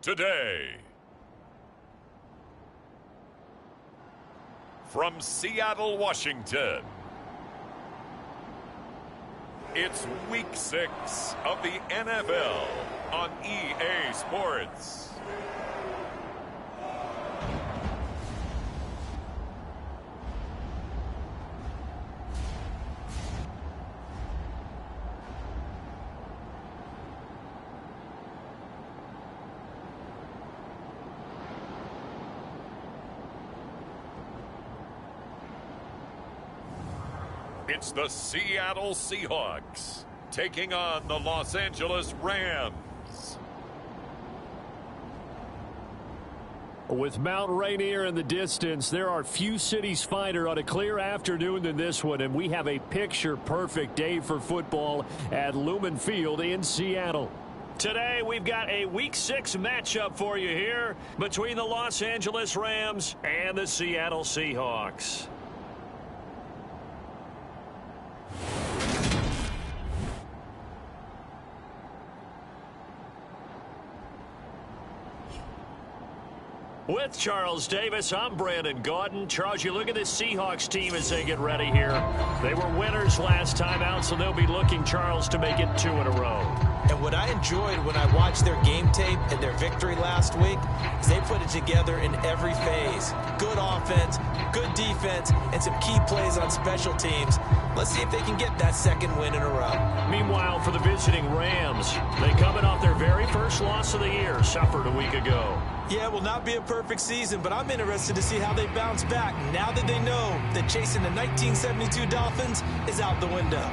today. From Seattle, Washington, it's Week 6 of the NFL on EA Sports. It's the Seattle Seahawks taking on the Los Angeles Rams. With Mount Rainier in the distance, there are few cities finer on a clear afternoon than this one, and we have a picture-perfect day for football at Lumen Field in Seattle. Today, we've got a Week 6 matchup for you here between the Los Angeles Rams and the Seattle Seahawks. With Charles Davis, I'm Brandon Gaudin. Charles, you look at this Seahawks team as they get ready here. They were winners last time out, so they'll be looking, Charles, to make it 2 in a row. And what I enjoyed when I watched their game tape and their victory last week is they put it together in every phase. Good offense, good defense, and some key plays on special teams. Let's see if they can get that second win in a row. Meanwhile, for the visiting Rams, they coming off their very first loss of the year, suffered a week ago. Yeah, it will not be a perfect season, but I'm interested to see how they bounce back now that they know that chasing the 1972 Dolphins is out the window.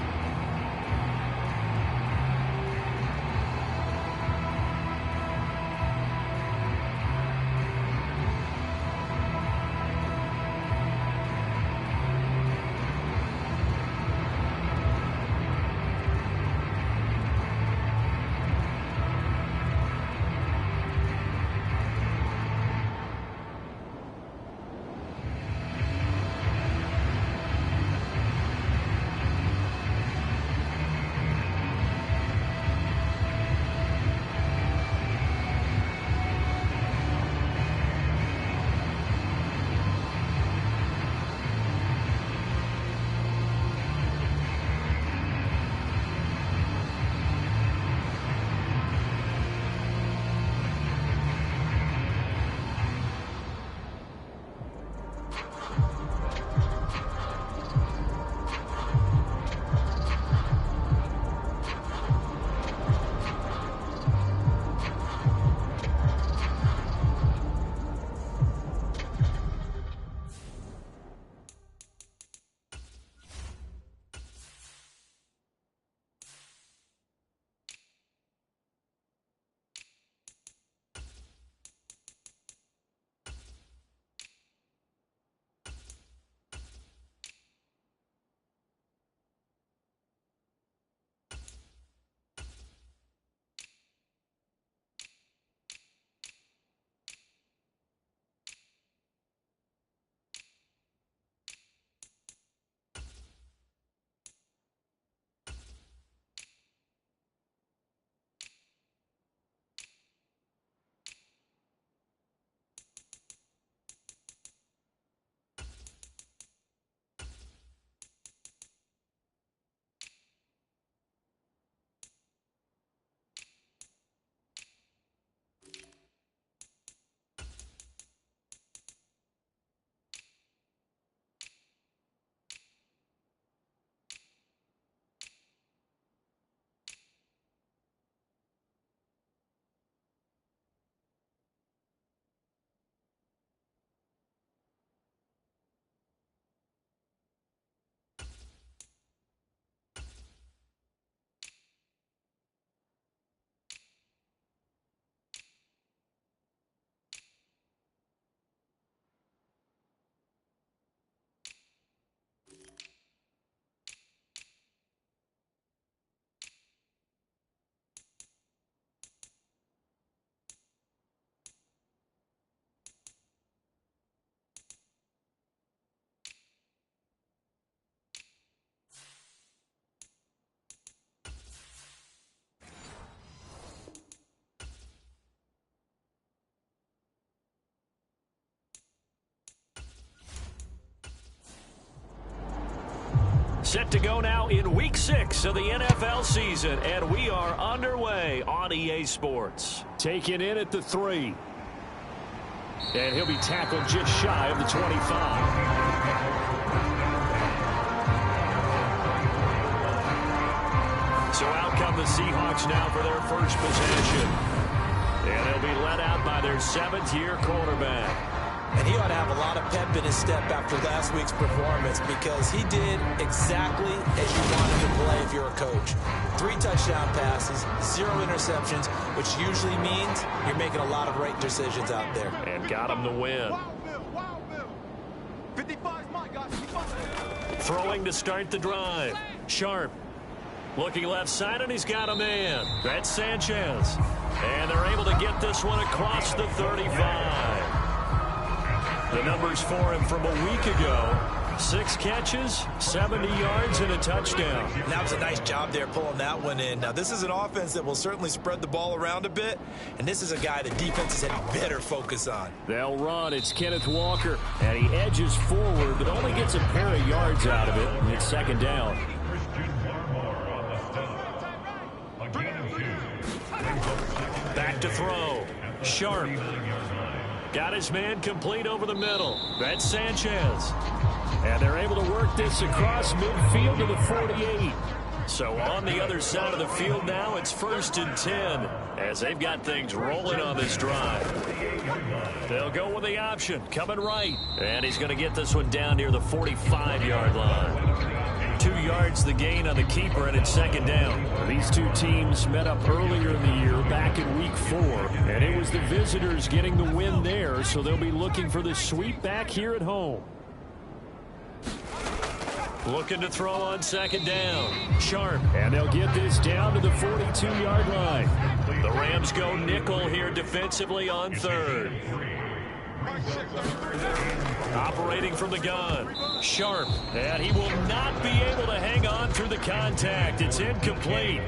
Set to go now in Week 6 of the NFL season, and we are underway on EA Sports. Taken in at the 3. And he'll be tackled just shy of the 25. So out come the Seahawks now for their first possession. And they'll be led out by their 7th-year quarterback. And he ought to have a lot of pep in his step after last week's performance because he did exactly as you wanted to play if you're a coach. 3 touchdown passes, 0 interceptions, which usually means you're making a lot of right decisions out there. And got him to win. Throwing to start the drive. Sharp. Looking left side, and he's got a man. That's Sanchez. And they're able to get this one across the 35. The numbers for him from a week ago. 6 catches, 70 yards, and a touchdown. That was a nice job there pulling that one in. Now, this is an offense that will certainly spread the ball around a bit, and this is a guy the defenses had better focus on. They'll run. It's Kenneth Walker, and he edges forward, but only gets a pair of yards out of it, and it's 2nd down. Back to throw. Sharp. Got his man complete over the middle. That's Sanchez. And they're able to work this across midfield to the 48. So on the other side of the field now, it's 1st and 10 as they've got things rolling on this drive. They'll go with the option, coming right. And he's going to get this one down near the 45-yard line. 2 yards the gain on the keeper, and it's 2nd down. These two teams met up earlier in the year, back in Week 4, and it was the visitors getting the win there, so they'll be looking for the sweep back here at home. Looking to throw on 2nd down. Sharp, and they'll get this down to the 42-yard line. The Rams go nickel here defensively on 3rd. Operating from the gun. Sharp, and he will not be able to hang on through the contact. It's incomplete.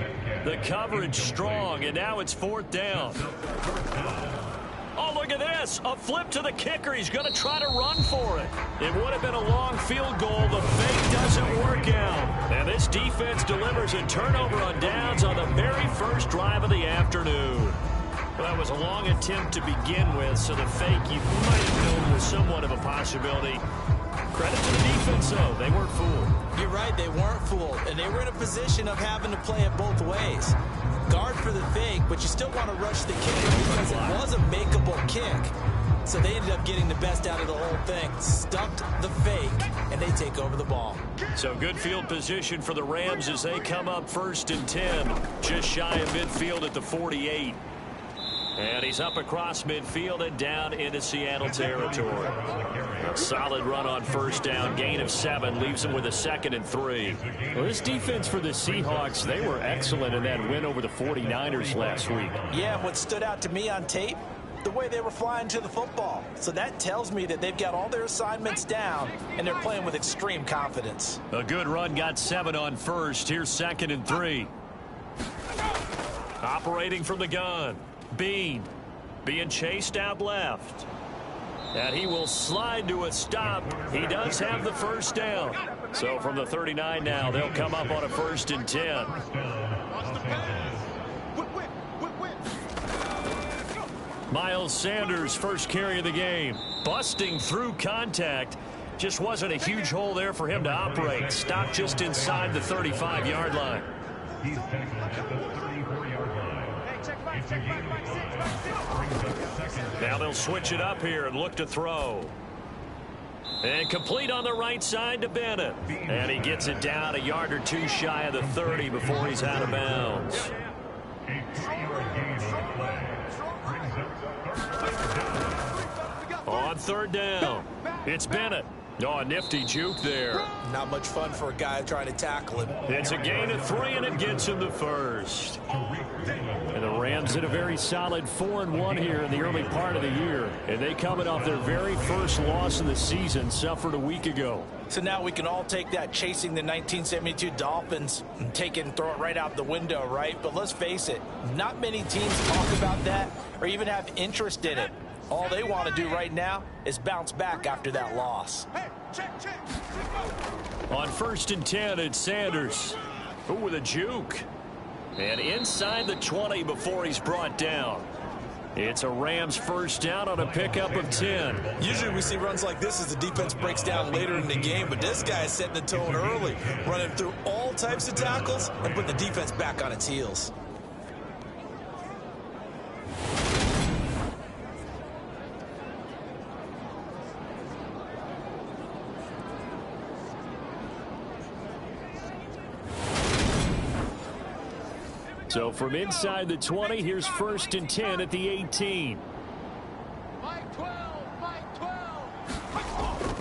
The coverage strong, and now it's 4th down. Oh, look at this. A flip to the kicker. He's going to try to run for it. It would have been a long field goal. The fake doesn't work out. And this defense delivers a turnover on downs on the very first drive of the afternoon. Well, that was a long attempt to begin with, so the fake you might have known was somewhat of a possibility. Credit to the defense, though. They weren't fooled. You're right, they weren't fooled, and they were in a position of having to play it both ways. Guard for the fake, but you still want to rush the kicker because it was a makeable kick. So they ended up getting the best out of the whole thing. Stumped the fake, and they take over the ball. So good field position for the Rams as they come up 1st and 10, just shy of midfield at the 48. And he's up across midfield and down into Seattle territory. A solid run on 1st down, gain of 7, leaves him with a 2nd and 3. Well, this defense for the Seahawks, they were excellent in that win over the 49ers last week. Yeah, and what stood out to me on tape, the way they were flying to the football. So that tells me that they've got all their assignments down, and they're playing with extreme confidence. A good run, got 7 on 1st. Here's 2nd and 3. Operating from the gun. Bean being chased out left. And he will slide to a stop. He does have the 1st down. So from the 39 now, they'll come up on a 1st and 10. Miles Sanders, first carry of the game. Busting through contact. Just wasn't a huge hole there for him to operate. Stopped just inside the 35-yard line. Now they'll switch it up here and look to throw. And complete on the right side to Bennett. And he gets it down a yard or 2 shy of the 30 before he's out of bounds. On 3rd down, it's Bennett. Oh, a nifty juke there. Not much fun for a guy trying to tackle him. It's a gain of 3, and it gets him the 1st. And the Rams did a very solid 4-1 here in the early part of the year. And they coming off their very first loss of the season, suffered a week ago. So now we can all take that chasing the 1972 Dolphins and take it and throw it right out the window, right? But let's face it, not many teams talk about that or even have interest in it. All they want to do right now is bounce back after that loss. On 1st and 10, it's Sanders. Ooh, with a juke. And inside the 20 before he's brought down. It's a Rams first down on a pickup of 10. Usually we see runs like this as the defense breaks down later in the game, but this guy is setting the tone early, running through all types of tackles and putting the defense back on its heels. So from inside the 20, here's 1st and 10 at the 18.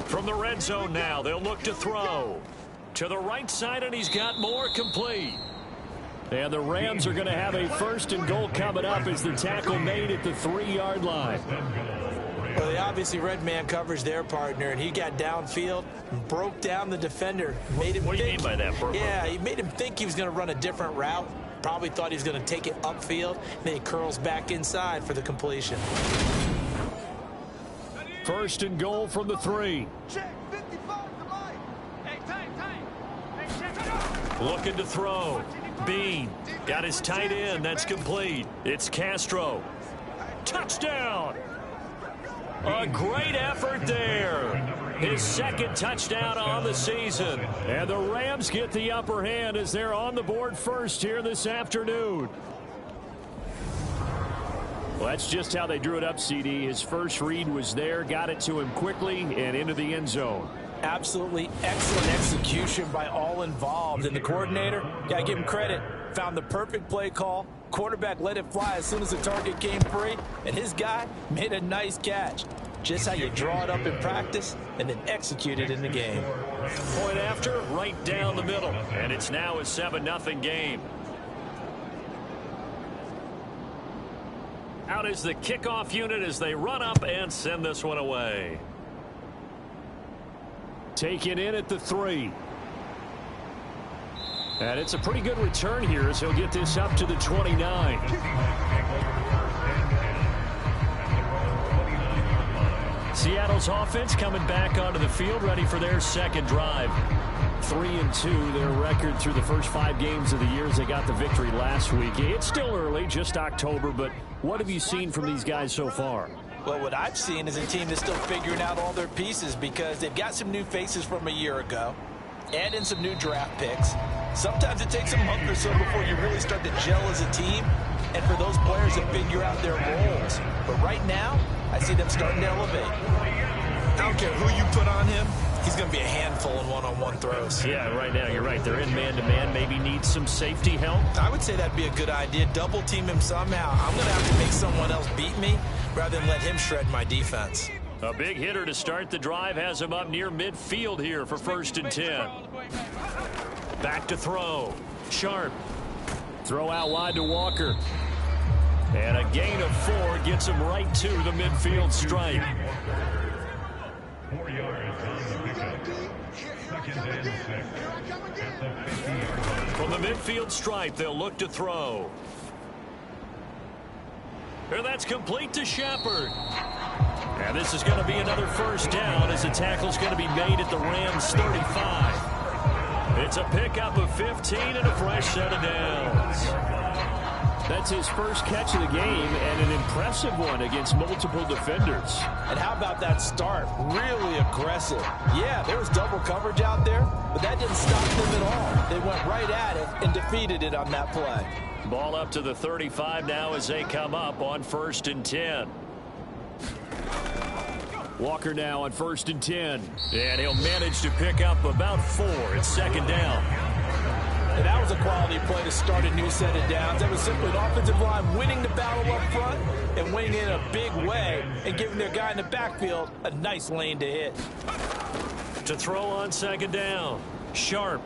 From the red zone now, they'll look to throw. To the right side, and he's got more, complete. And the Rams are going to have a 1st and goal coming up as the tackle made at the 3-yard line. Well, they obviously read man coverage their partner, and he got downfield and broke down the defender. Made him what do you mean by that, Burko? Yeah, he made him think he was going to run a different route. Probably thought he was going to take it upfield. Then he curls back inside for the completion. 1st and goal from the 3. Looking to throw. Bean got his tight end. That's complete. It's Castro. Touchdown. A great effort there. His 2nd touchdown on the season. And the Rams get the upper hand as they're on the board first here this afternoon. Well, that's just how they drew it up, CD. His first read was there, got it to him quickly, and into the end zone. Absolutely excellent execution by all involved. And the coordinator, got to give him credit, found the perfect play call. Quarterback let it fly as soon as the target came free, and his guy made a nice catch. Just how you draw it up in practice and then execute it in the game. Point after, right down the middle. And it's now a 7-0 game. Out is the kickoff unit as they run up and send this one away. Taken in at the 3. And it's a pretty good return here as he'll get this up to the 29. Seattle's offense coming back onto the field, ready for their 2nd drive. 3-2, their record through the first 5 games of the year as they got the victory last week. It's still early, just October, but what have you seen from these guys so far? Well, what I've seen is a team that's still figuring out all their pieces because they've got some new faces from a year ago, add in some new draft picks. Sometimes it takes a month or so before you really start to gel as a team and for those players to figure out their roles. But right now, I see them starting to elevate. I don't care who you put on him, he's going to be a handful in one-on-one throws. Yeah, right now you're right. They're in man-to-man, maybe need some safety help. I would say that'd be a good idea. Double team him somehow. I'm going to have to make someone else beat me rather than let him shred my defense. A big hitter to start the drive has him up near midfield here for 1st and 10. Back to throw. Sharp. Throw out wide to Walker. And a gain of 4 gets him right to the midfield stripe. 4 yards on the pickup. 2nd and 6. From the midfield stripe, they'll look to throw. And that's complete to Shepard. And this is going to be another 1st down as the tackle's going to be made at the Rams 35. It's a pickup of 15 and a fresh set of downs. That's his first catch of the game and an impressive one against multiple defenders. And how about that start? Really aggressive. Yeah, there was double coverage out there, but that didn't stop them at all. They went right at it and defeated it on that play. Ball up to the 35 now as they come up on 1st and 10. Walker now on 1st and 10. And he'll manage to pick up about 4. It's 2nd down. And that was a quality play to start a new set of downs. That was simply an offensive line winning the battle up front and winning in a big way and giving their guy in the backfield a nice lane to hit. To throw on 2nd down. Sharp.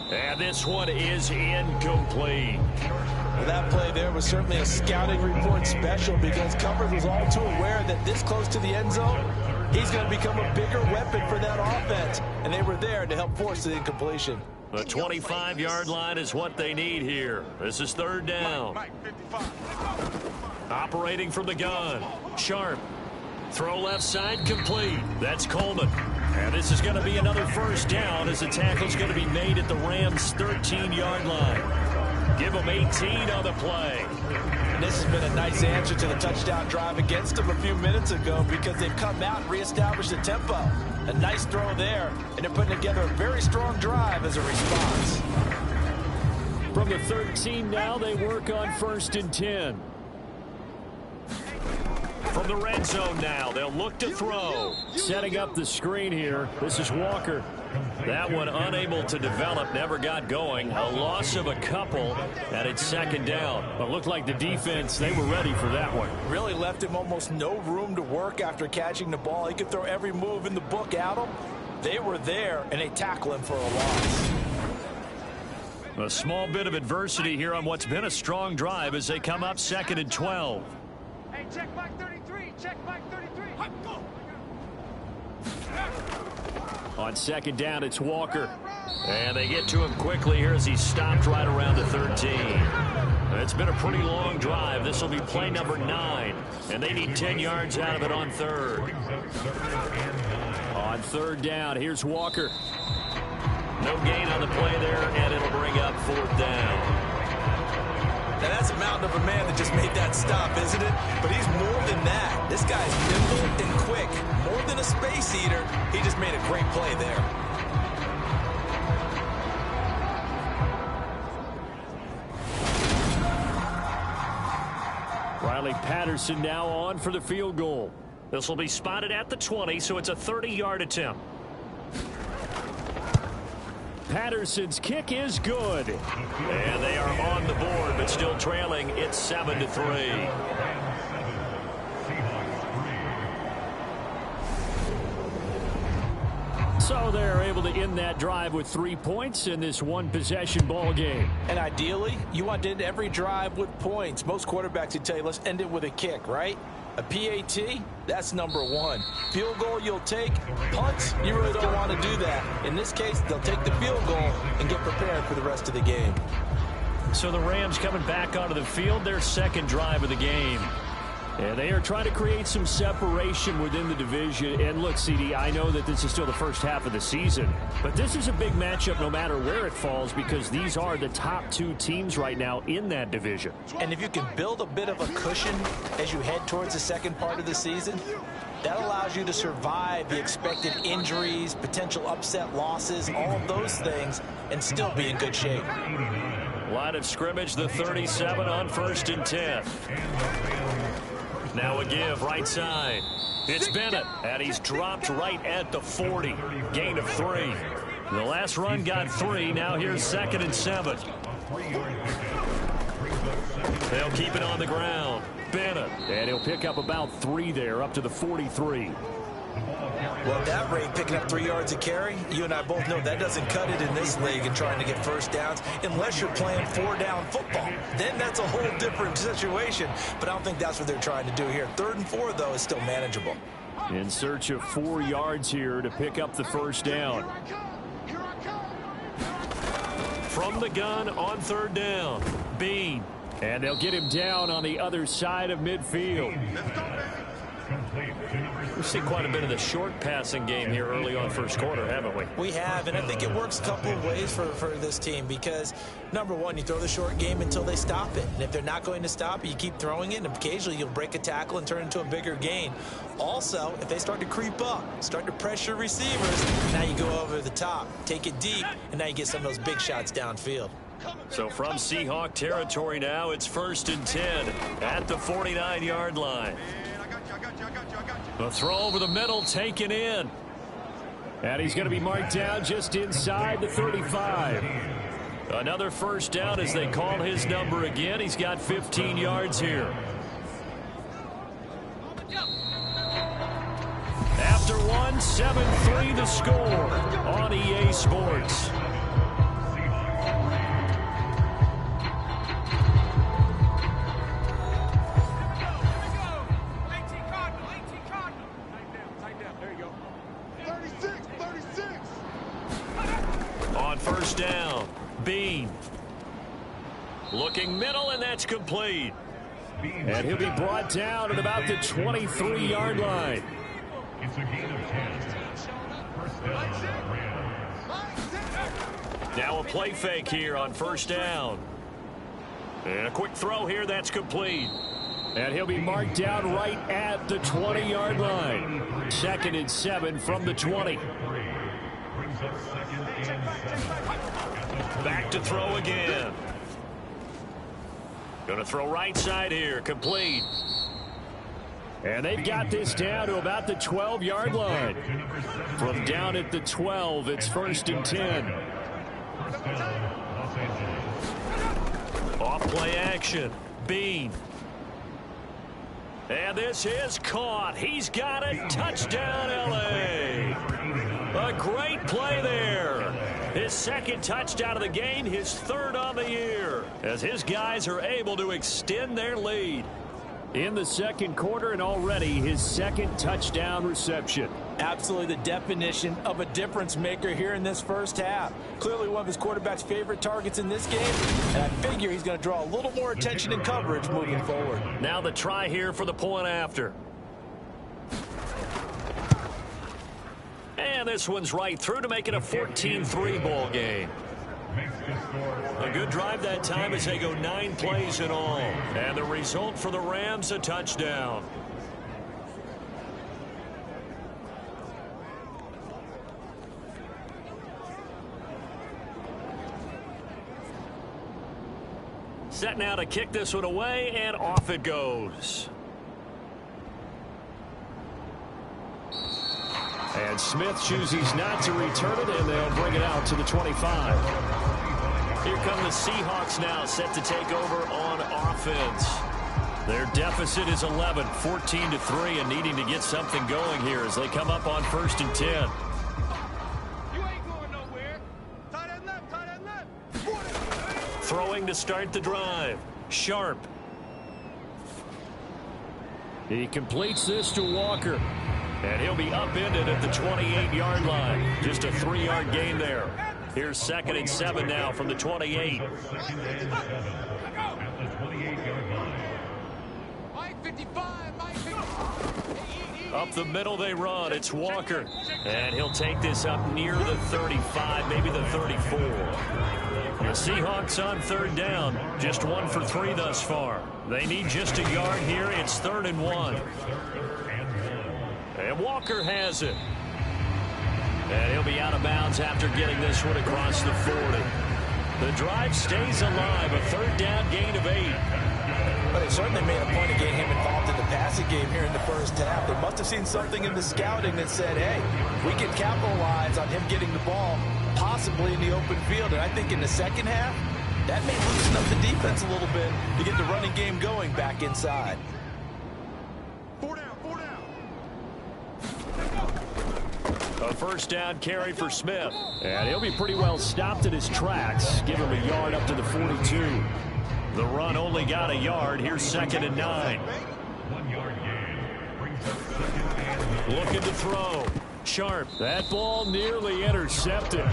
And this one is incomplete. Well, that play there was certainly a scouting report special because coverage was all too aware that this close to the end zone, he's going to become a bigger weapon for that offense. And they were there to help force the incompletion. The 25-yard line is what they need here. This is 3rd down. Operating from the gun. Sharp. Throw left side complete. That's Coleman. And this is going to be another first down as the tackle's going to be made at the Rams' 13-yard line. Give them 18 on the play. And this has been a nice answer to the touchdown drive against them a few minutes ago because they've come out and reestablished the tempo. A nice throw there, and they're putting together a very strong drive as a response. From the 13 now, they work on 1st and 10. From the red zone now, they'll look to throw. Setting up the screen here. This is Walker. That one unable to develop, never got going. A loss of a couple, and it's 2nd down. But looked like the defense, they were ready for that one. Really left him almost no room to work after catching the ball. He could throw every move in the book at him. They were there, and they tackle him for a loss. A small bit of adversity here on what's been a strong drive as they come up 2nd and 12. Hey, check back 33. Check back 33. Go. On 2nd down, it's Walker. And they get to him quickly here as he stopped right around the 13. It's been a pretty long drive. This will be play number 9. And they need 10 yards out of it on 3rd. On 3rd down, here's Walker. No gain on the play there, and it'll bring up 4th down. Now, that's a mountain of a man that just made that stop, isn't it? But he's more than that. This guy's nimble and quick. More than a space eater. He just made a great play there. Riley Patterson now on for the field goal. This will be spotted at the 20, so it's a 30-yard attempt. Patterson's kick is good. And they are on the board, but still trailing. It's 7-3. So they're able to end that drive with 3 points in this one-possession ball game. And ideally, you want to end every drive with points. Most quarterbacks would tell you, let's end it with a kick, right? A PAT, that's number 1. Field goal you'll take. Punts, you really don't want to do that. In this case, they'll take the field goal and get prepared for the rest of the game. So the Rams coming back onto the field, their 2nd drive of the game. And they are trying to create some separation within the division. And look, CD, I know that this is still the first half of the season, but this is a big matchup no matter where it falls because these are the top 2 teams right now in that division. And if you can build a bit of a cushion as you head towards the second part of the season, that allows you to survive the expected injuries, potential upset losses, all of those things, and still be in good shape. Line of scrimmage, the 37 on 1st and 10. Now a give, right side. It's Bennett, and he's dropped right at the 40. Gain of 3. The last run got 3. Now here's 2nd and 7. They'll keep it on the ground. Bennett, and he'll pick up about 3 there, up to the 43. Well, at that rate, picking up 3 yards a carry, you and I both know that doesn't cut it in this league and trying to get first downs unless you're playing 4-down football. Then that's a whole different situation, but I don't think that's what they're trying to do here. 3rd and 4, though, is still manageable. In search of 4 yards here to pick up the first down. From the gun on 3rd down, Bean. And they'll get him down on the other side of midfield. We've seen quite a bit of the short passing game here early on 1st quarter, haven't we? We have, and I think it works a couple of ways for this team because, number 1, you throw the short game until they stop it. And if they're not going to stop it, you keep throwing it, and occasionally you'll break a tackle and turn it into a bigger gain. Also, if they start to creep up, start to pressure receivers, now you go over the top, take it deep, and now you get some of those big shots downfield. So from Seahawk territory now, it's 1st and 10 at the 49-yard line. The throw over the middle taken in. And he's going to be marked down just inside the 35. Another first down as they call his number again. He's got 15 yards here. After 1, 7-3 the score on EA Sports. On 1st down, Bean. Looking middle, and that's complete. And he'll be brought down at about the 23-yard line. It's a gain of 10. First down, Rams. Now a play fake here on first down. And a quick throw here, that's complete. And he'll be marked down right at the 20-yard line. 2nd and 7 from the 20. Back to throw again. Going to throw right side here, complete. And they've got this down to about the 12-yard line. From down at the 12, it's 1st and 10. Off play action. Bean. And this is caught. He's got it. Touchdown, L.A. A great play there. His 2nd touchdown of the game, his 3rd on the year, as his guys are able to extend their lead. In the 2nd quarter, and already his 2nd touchdown reception. Absolutely the definition of a difference maker here in this first half. Clearly one of his quarterback's favorite targets in this game, and I figure he's going to draw a little more attention and coverage moving forward. Now the try here for the point after. And this one's right through to make it a 14-3 ball game. A good drive that time as they go 9 plays in all. And the result for the Rams, a touchdown. Set now to kick this one away, and off it goes. And Smith chooses not to return it, and they'll bring it out to the 25. Here come the Seahawks now, set to take over on offense. Their deficit is 11, 14-3, and needing to get something going here as they come up on 1st and 10. You ain't going nowhere. Tight end left, tight end left. Throwing to start the drive. Sharp. He completes this to Walker. And he'll be upended at the 28-yard line. Just a 3-yard gain there. Here's 2nd and 7 now from the 28. Up the middle they run. It's Walker. And he'll take this up near the 35, maybe the 34. The Seahawks on 3rd down. Just 1 for 3 thus far. They need just a yard here. It's 3rd and 1. And Walker has it. And he'll be out of bounds after getting this one across the 40. The drive stays alive. A 3rd down gain of 8. But they certainly made a point of getting him involved in the passing game here in the first half. They must have seen something in the scouting that said, hey, we can capitalize on him getting the ball possibly in the open field. And I think in the second half, that may loosen up the defense a little bit to get the running game going back inside. 4 down, 4 down. A 1st down carry for Smith. And he'll be pretty well stopped in his tracks. Give him a yard up to the 42. The run only got a yard. Here's 2nd and 9. 1 yard gain. Brings up 2nd and 9. Looking to throw. Sharp. That ball nearly intercepted.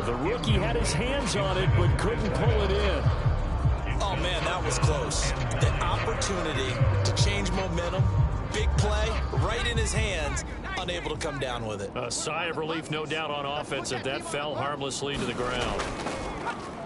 The rookie had his hands on it but couldn't pull it in. Oh, man, that was close. The opportunity to change momentum, big play, right in his hands, unable to come down with it. A sigh of relief, no doubt, on offense if that fell harmlessly to the ground.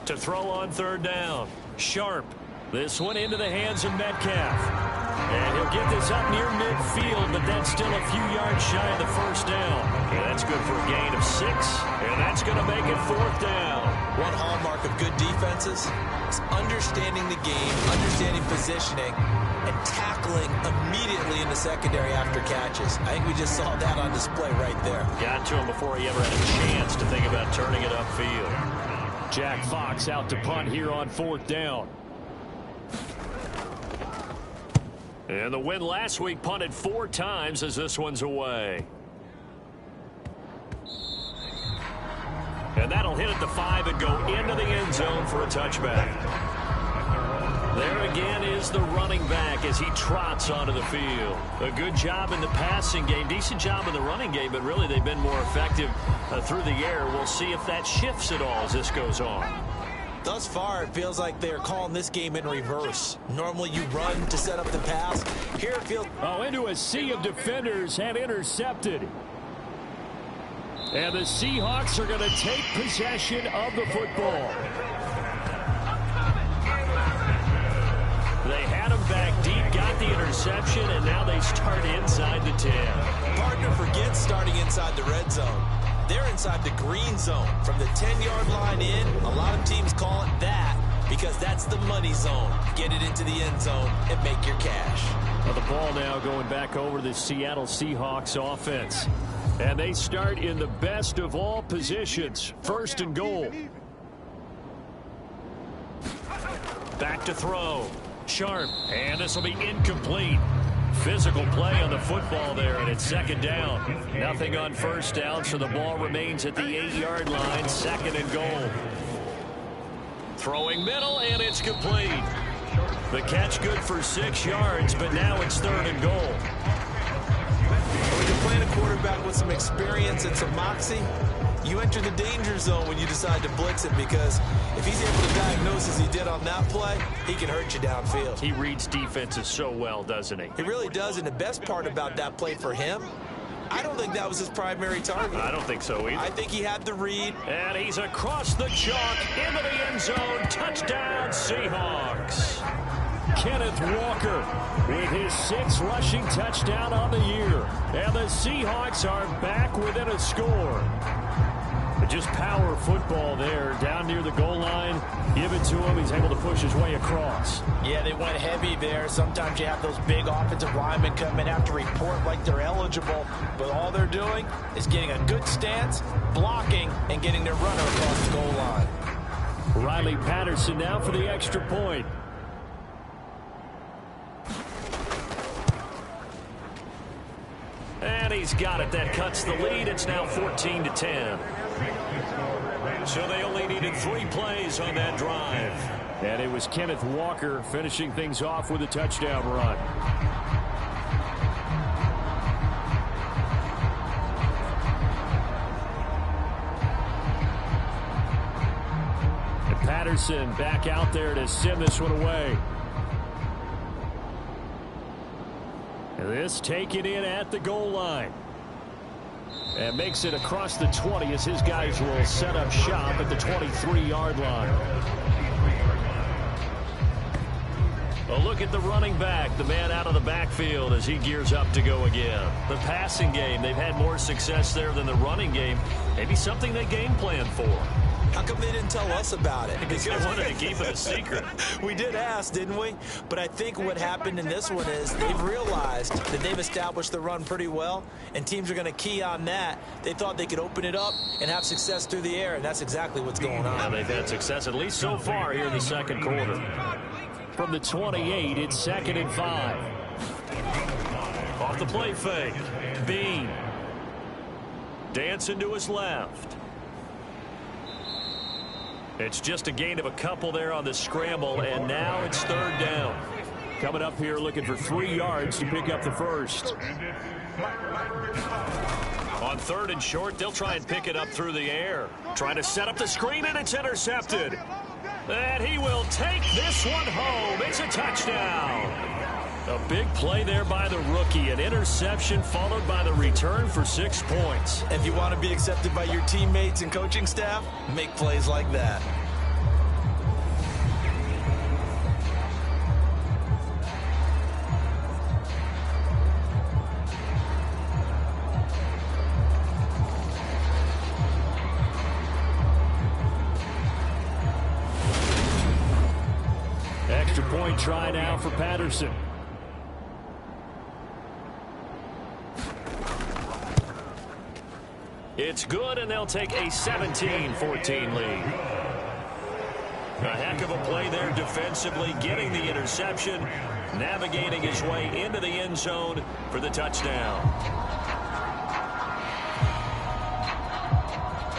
To throw on 3rd down. Sharp. This one into the hands of Metcalf. And he'll get this up near midfield, but that's still a few yards shy of the 1st down. And that's good for a gain of 6, and that's going to make it 4th down. One hallmark of good defenses is understanding the game, understanding positioning, and tackling immediately in the secondary after catches. I think we just saw that on display right there. Got to him before he ever had a chance to think about turning it upfield. Jack Fox out to punt here on 4th down. And the win last week punted 4 times as this one's away. And that'll hit at the 5 and go into the end zone for a touchback. There again is the running back as he trots onto the field. A good job in the passing game, decent job in the running game, but really they've been more effective through the air. We'll see if that shifts at all as this goes on. Thus far, it feels like they're calling this game in reverse. Normally you run to set up the pass. Here it feels... Oh, into a sea of defenders and intercepted. And the Seahawks are going to take possession of the football. They had him back deep, got the interception, and now they start inside the 10. Partner forgets starting inside the red zone. They're inside the green zone. From the 10-yard line in, a lot of teams call it that because that's the money zone. Get it into the end zone and make your cash. Well, the ball now going back over to the Seattle Seahawks offense. And they start in the best of all positions. First and goal. Back to throw. Sharp. And this will be incomplete. Physical play on the football there, and it's second down. Nothing on first down, so the ball remains at the 8-yard line. Second and goal. Throwing middle, and it's complete. The catch good for 6 yards, but now it's third and goal. When you're playing a quarterback with some experience and some moxie, you enter the danger zone when you decide to blitz it, because if he's able to diagnose as he did on that play, he can hurt you downfield. He reads defenses so well, doesn't he? He really does, and the best part about that play for him, I don't think that was his primary target. I don't think so either. I think he had the read. And he's across the chalk into the end zone. Touchdown, Seahawks. Kenneth Walker with his 6th rushing touchdown on the year. And the Seahawks are back within a score. Just power football there down near the goal line. Give it to him. He's able to push his way across. Yeah, they went heavy there. Sometimes you have those big offensive linemen come in, have to report like they're eligible. But all they're doing is getting a good stance, blocking, and getting their runner across the goal line. Riley Patterson now for the extra point. And he's got it. That cuts the lead. It's now 14-10. So they only needed 3 plays on that drive. And it was Kenneth Walker finishing things off with a touchdown run. And Patterson back out there to send this one away. And this taken in at the goal line. And makes it across the 20 as his guys will set up shop at the 23-yard line. A look at the running back, the man out of the backfield as he gears up to go again. The passing game, they've had more success there than the running game. Maybe something they game plan for. How come they didn't tell us about it? Because they wanted to keep it a secret. We did ask, didn't we? But I think what happened in this one is they've realized that they've established the run pretty well, and teams are going to key on that. They thought they could open it up and have success through the air, and that's exactly what's going on. Now they've had success, at least so far, here in the second quarter. From the 28, it's 2nd and 5. Off the play fake. Bean. Dancing to his left. It's just a gain of a couple there on the scramble, and now it's third down. Coming up here looking for 3 yards to pick up the first. On 3rd and short, they'll try and pick it up through the air. Trying to set up the screen, and it's intercepted. And he will take this one home. It's a touchdown. A big play there by the rookie. An interception followed by the return for 6 points. If you want to be accepted by your teammates and coaching staff, make plays like that. Extra point try now for Patterson. It's good, and they'll take a 17-14 lead. A heck of a play there defensively, getting the interception, navigating his way into the end zone for the touchdown.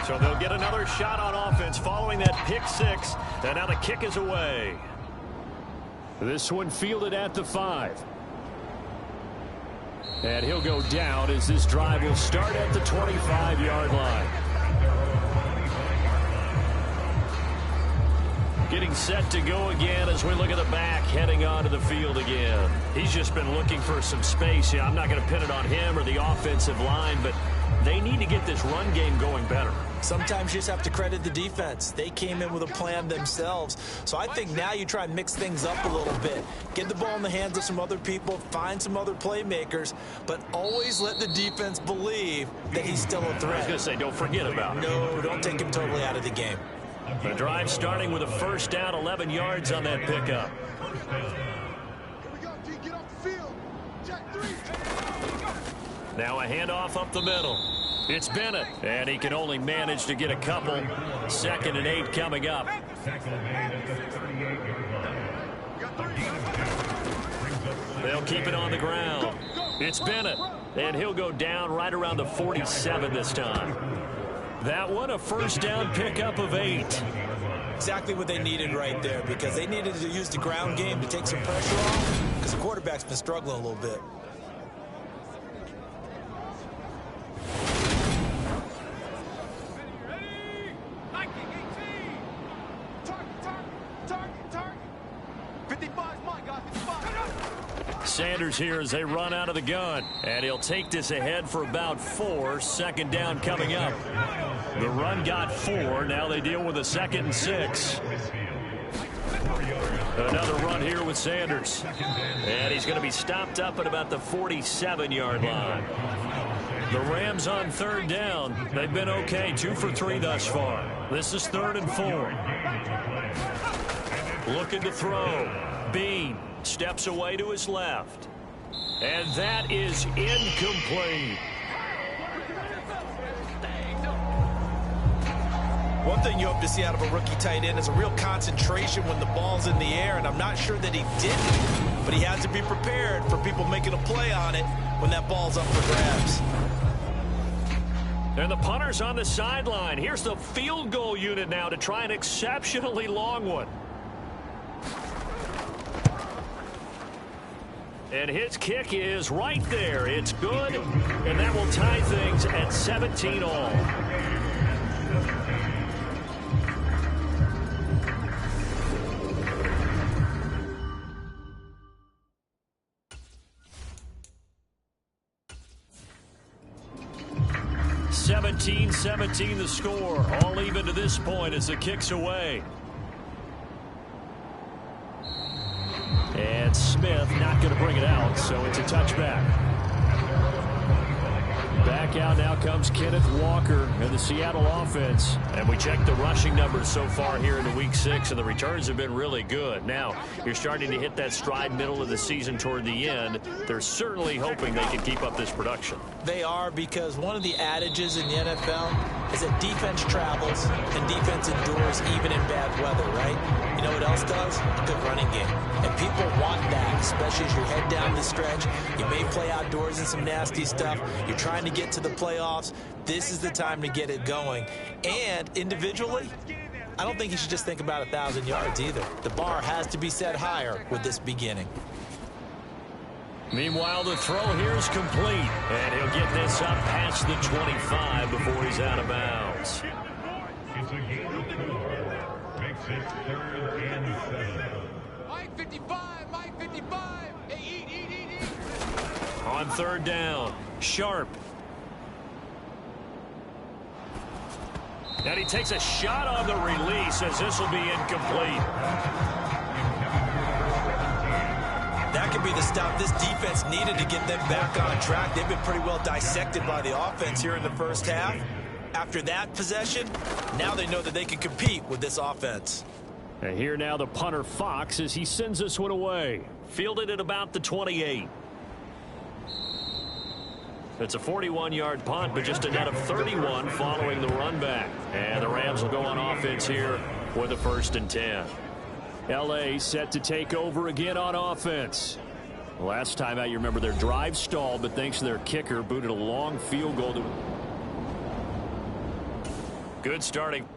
So they'll get another shot on offense following that pick 6, and now the kick is away. This one fielded at the 5. And he'll go down as this drive will start at the 25-yard line. Getting set to go again as we look at the back heading onto the field again. He's just been looking for some space. Yeah, I'm not going to pin it on him or the offensive line, but they need to get this run game going better. Sometimes you just have to credit the defense. They came in with a plan themselves. So I think now you try and mix things up a little bit. Get the ball in the hands of some other people, find some other playmakers, but always let the defense believe that he's still a threat. I was going to say, don't forget about it. No, don't take him totally out of the game. The drive starting with a first down, 11 yards on that pickup. Now a handoff up the middle. It's Bennett, and he can only manage to get a couple. 2nd and 8 coming up. They'll keep it on the ground. It's Bennett, and he'll go down right around the 47 this time. That one, a first down pickup of 8. Exactly what they needed right there, because they needed to use the ground game to take some pressure off, because the quarterback's been struggling a little bit. Sanders here as they run out of the gun, and he'll take this ahead for about 4. 2nd down coming up. The run got 4. Now they deal with a 2nd and 6. Another run here with Sanders, and he's going to be stopped up at about the 47-yard line. The Rams on 3rd down. They've been okay, 2 for 3 thus far. This is 3rd and 4. Looking to throw. Bean steps away to his left. And that is incomplete. One thing you hope to see out of a rookie tight end is a real concentration when the ball's in the air, and I'm not sure that he didn't, but he has to be prepared for people making a play on it when that ball's up for grabs. And the punter's on the sideline. Here's the field goal unit now to try an exceptionally long one. And his kick is right there. It's good, and that will tie things at 17 all. (17-17) the score. All even to this point as the kick's away. And Smith not going to bring it out, so it's a touchback. Back out now comes Kenneth Walker and the Seattle offense. And we checked the rushing numbers so far here in the Week 6, and the returns have been really good. Now, you're starting to hit that stride middle of the season toward the end. They're certainly hoping they can keep up this production. They are, because one of the adages in the NFL is that defense travels and defense endures even in bad weather, right? You know what else does? A good running game. And people want that, especially as you head down the stretch. You may play outdoors in some nasty stuff. You're trying to get to the playoffs. This is the time to get it going. And individually, I don't think you should just think about 1,000 yards either. The bar has to be set higher with this beginning. Meanwhile, the throw here is complete, and he'll get this up past the 25 before he's out of bounds. It's a gain of 4. Makes it 3rd and 7. Mike 55, Mike 55. Hey, eat. On 3rd down, Sharp. And he takes a shot on the release as this will be incomplete. That could be the stop this defense needed to get them back on track. They've been pretty well dissected by the offense here in the first half. After that possession, now they know that they can compete with this offense. And here now the punter Fox as he sends this one away. Fielded at about the 28. It's a 41-yard punt, but just a net of 31 following the run back. And the Rams will go on offense here with a 1st and 10. L.A. set to take over again on offense. Last time out, you remember their drive stalled, but thanks to their kicker, booted a long field goal. Good starting.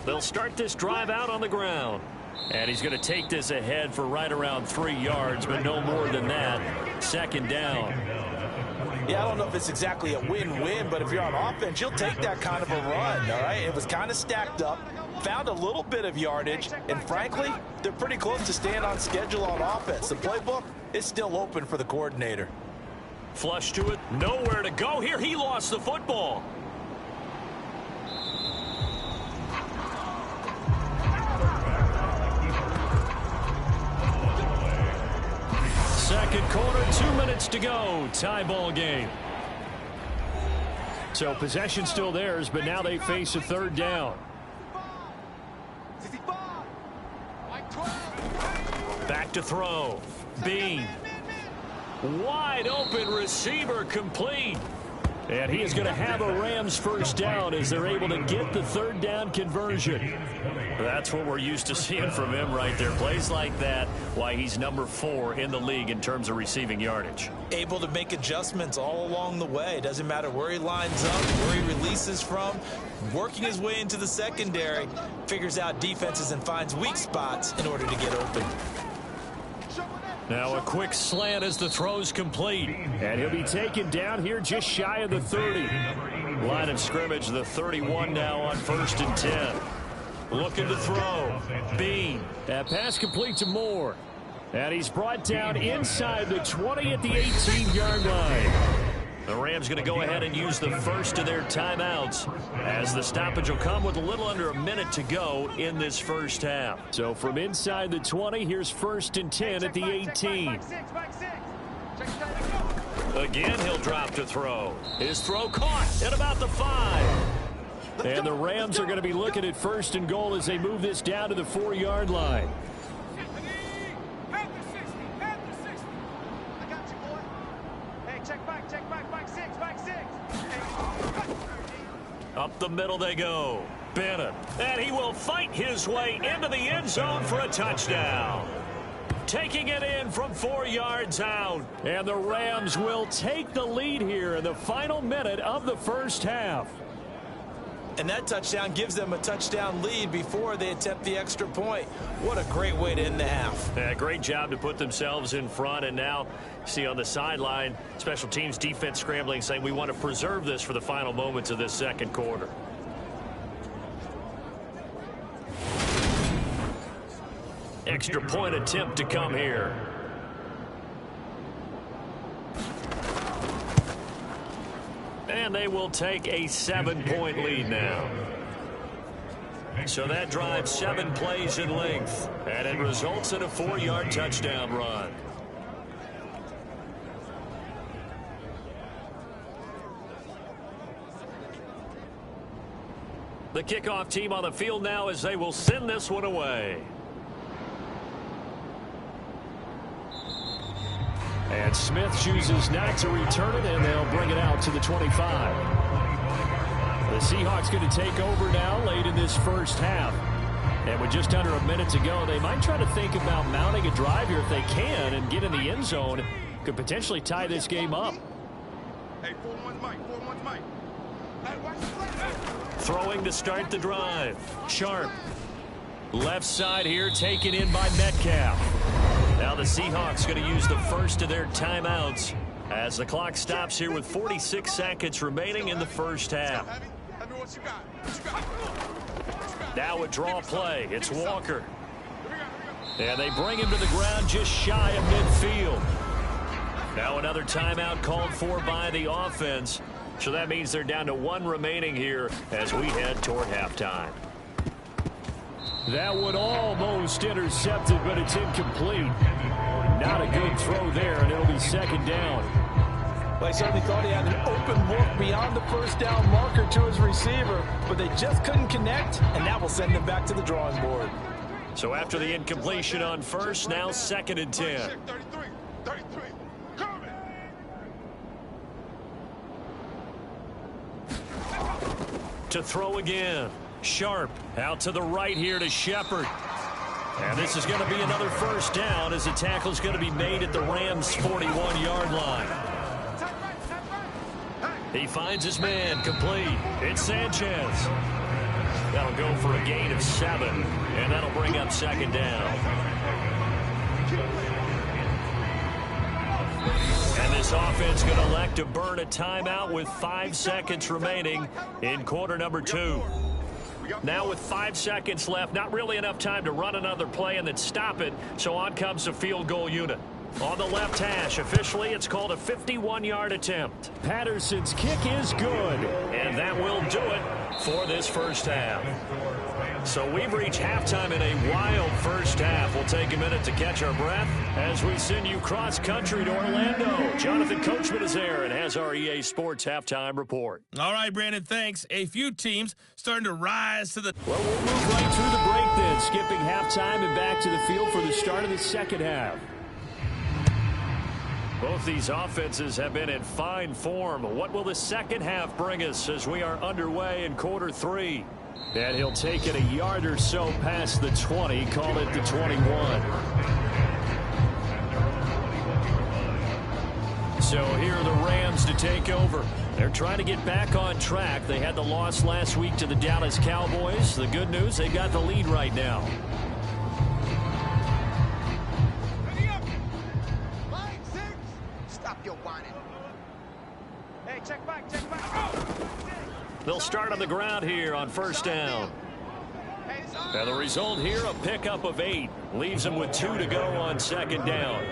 They'll start this drive out on the ground. And he's going to take this ahead for right around 3 yards, but no more than that. Second down. Yeah, I don't know if it's exactly a win-win, but if you're on offense, you'll take that kind of a run, all right? It was kind of stacked up, found a little bit of yardage, and frankly, they're pretty close to staying on schedule on offense. The playbook is still open for the coordinator. Flush to it, nowhere to go here. He lost the football. Second quarter, 2 minutes to go. Tie ball game. So possession still theirs, but now they face a third down. Back to throw. Bean. Wide open receiver complete. And he is going to have a Rams first down as they're able to get the third down conversion. That's what we're used to seeing from him right there. Plays like that, why he's number 4 in the league in terms of receiving yardage. Able to make adjustments all along the way. Doesn't matter where he lines up, where he releases from. Working his way into the secondary, figures out defenses and finds weak spots in order to get open. Now a quick slant as the throw's complete. And he'll be taken down here just shy of the 30. Line of scrimmage, the 31 now on 1st and 10. Looking to throw. Bean. That pass complete to Moore. And he's brought down inside the 20 at the 18-yard line. The Rams going to go ahead and use the first of their timeouts as the stoppage will come with a little under a minute to go in this first half. So from inside the 20, here's 1st and 10 at the 18. Again, he'll drop to throw. His throw caught at about the 5. And the Rams are going to be looking at 1st and goal as they move this down to the 4-yard line. Up the middle they go. Bennett. And he will fight his way into the end zone for a touchdown. Taking it in from 4 yards out. And the Rams will take the lead here in the final minute of the first half. And that touchdown gives them a touchdown lead before they attempt the extra point. What a great way to end the half. Yeah, great job to put themselves in front. And now, see on the sideline, special teams defense scrambling, saying we want to preserve this for the final moments of this second quarter. Extra point attempt to come here. And they will take a 7-point lead now. So that drives 7 plays in length. And it results in a 4-yard touchdown run. The kickoff team on the field now as they will send this one away. And Smith chooses not to return it, and they'll bring it out to the 25. The Seahawks going to take over now late in this first half. And with just under a minute to go, they might try to think about mounting a drive here if they can and get in the end zone. Could potentially tie this game up. Hey, 4-1 Mike, 4-1 Mike. Hey, watch the play. Throwing to start the drive. Sharp. Left side here taken in by Metcalf. Now the Seahawks going to use the first of their timeouts as the clock stops here with 46 seconds remaining in the first half. Now a draw play. It's Walker. And they bring him to the ground just shy of midfield. Now another timeout called for by the offense. So that means they're down to 1 remaining here as we head toward halftime. That one almost intercepted, but it's incomplete. Not a good throw there, and it'll be second down. Well, I certainly thought he had an open look beyond the first down marker to his receiver, but they just couldn't connect, and that will send them back to the drawing board. So after the incompletion on first, now 2nd and 10. 33, coming. To throw again. Sharp out to the right here to Shepard. And this is going to be another first down as the tackle is going to be made at the Rams' 41-yard line. He finds his man complete. It's Sanchez. That'll go for a gain of 7, and that'll bring up second down. And this offense going to elect to burn a timeout with 5 seconds remaining in quarter number 2. Now with 5 seconds left, not really enough time to run another play and then stop it, so on comes the field goal unit. On the left hash, officially, it's called a 51-yard attempt. Patterson's kick is good, and that will do it for this first half. So we've reached halftime in a wild first half. We'll take a minute to catch our breath as we send you cross-country to Orlando. Jonathan Coachman is there and has our EA Sports halftime report. All right, Brandon, thanks. A few teams starting to rise to the... Well, we'll move right through the break then, skipping halftime and back to the field for the start of the second half. Both these offenses have been in fine form. What will the second half bring us as we are underway in quarter 3? And he'll take it a yard or so past the 20, call it the 21. So here are the Rams to take over. They're trying to get back on track. They had the loss last week to the Dallas Cowboys. The good news, they got the lead right now. They'll start on the ground here on first down. And the result here, a pickup of 8. Leaves them with 2 to go on second down.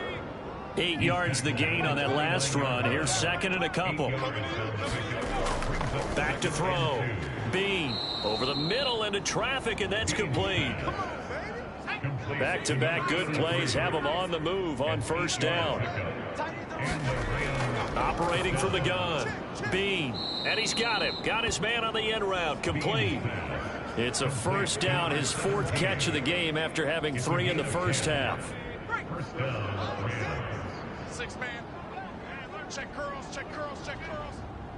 8 yards the gain on that last run. Here's second and a couple. Back to throw. Bean over the middle into traffic, and that's complete. Back-to-back good plays have them on the move on first down. Operating from the gun. Bean. And he's got him. Got his man on the end route. Complete. It's a first down, his 4th catch of the game after having 3 in the first half. 6-man. Check curls, check curls, check curls.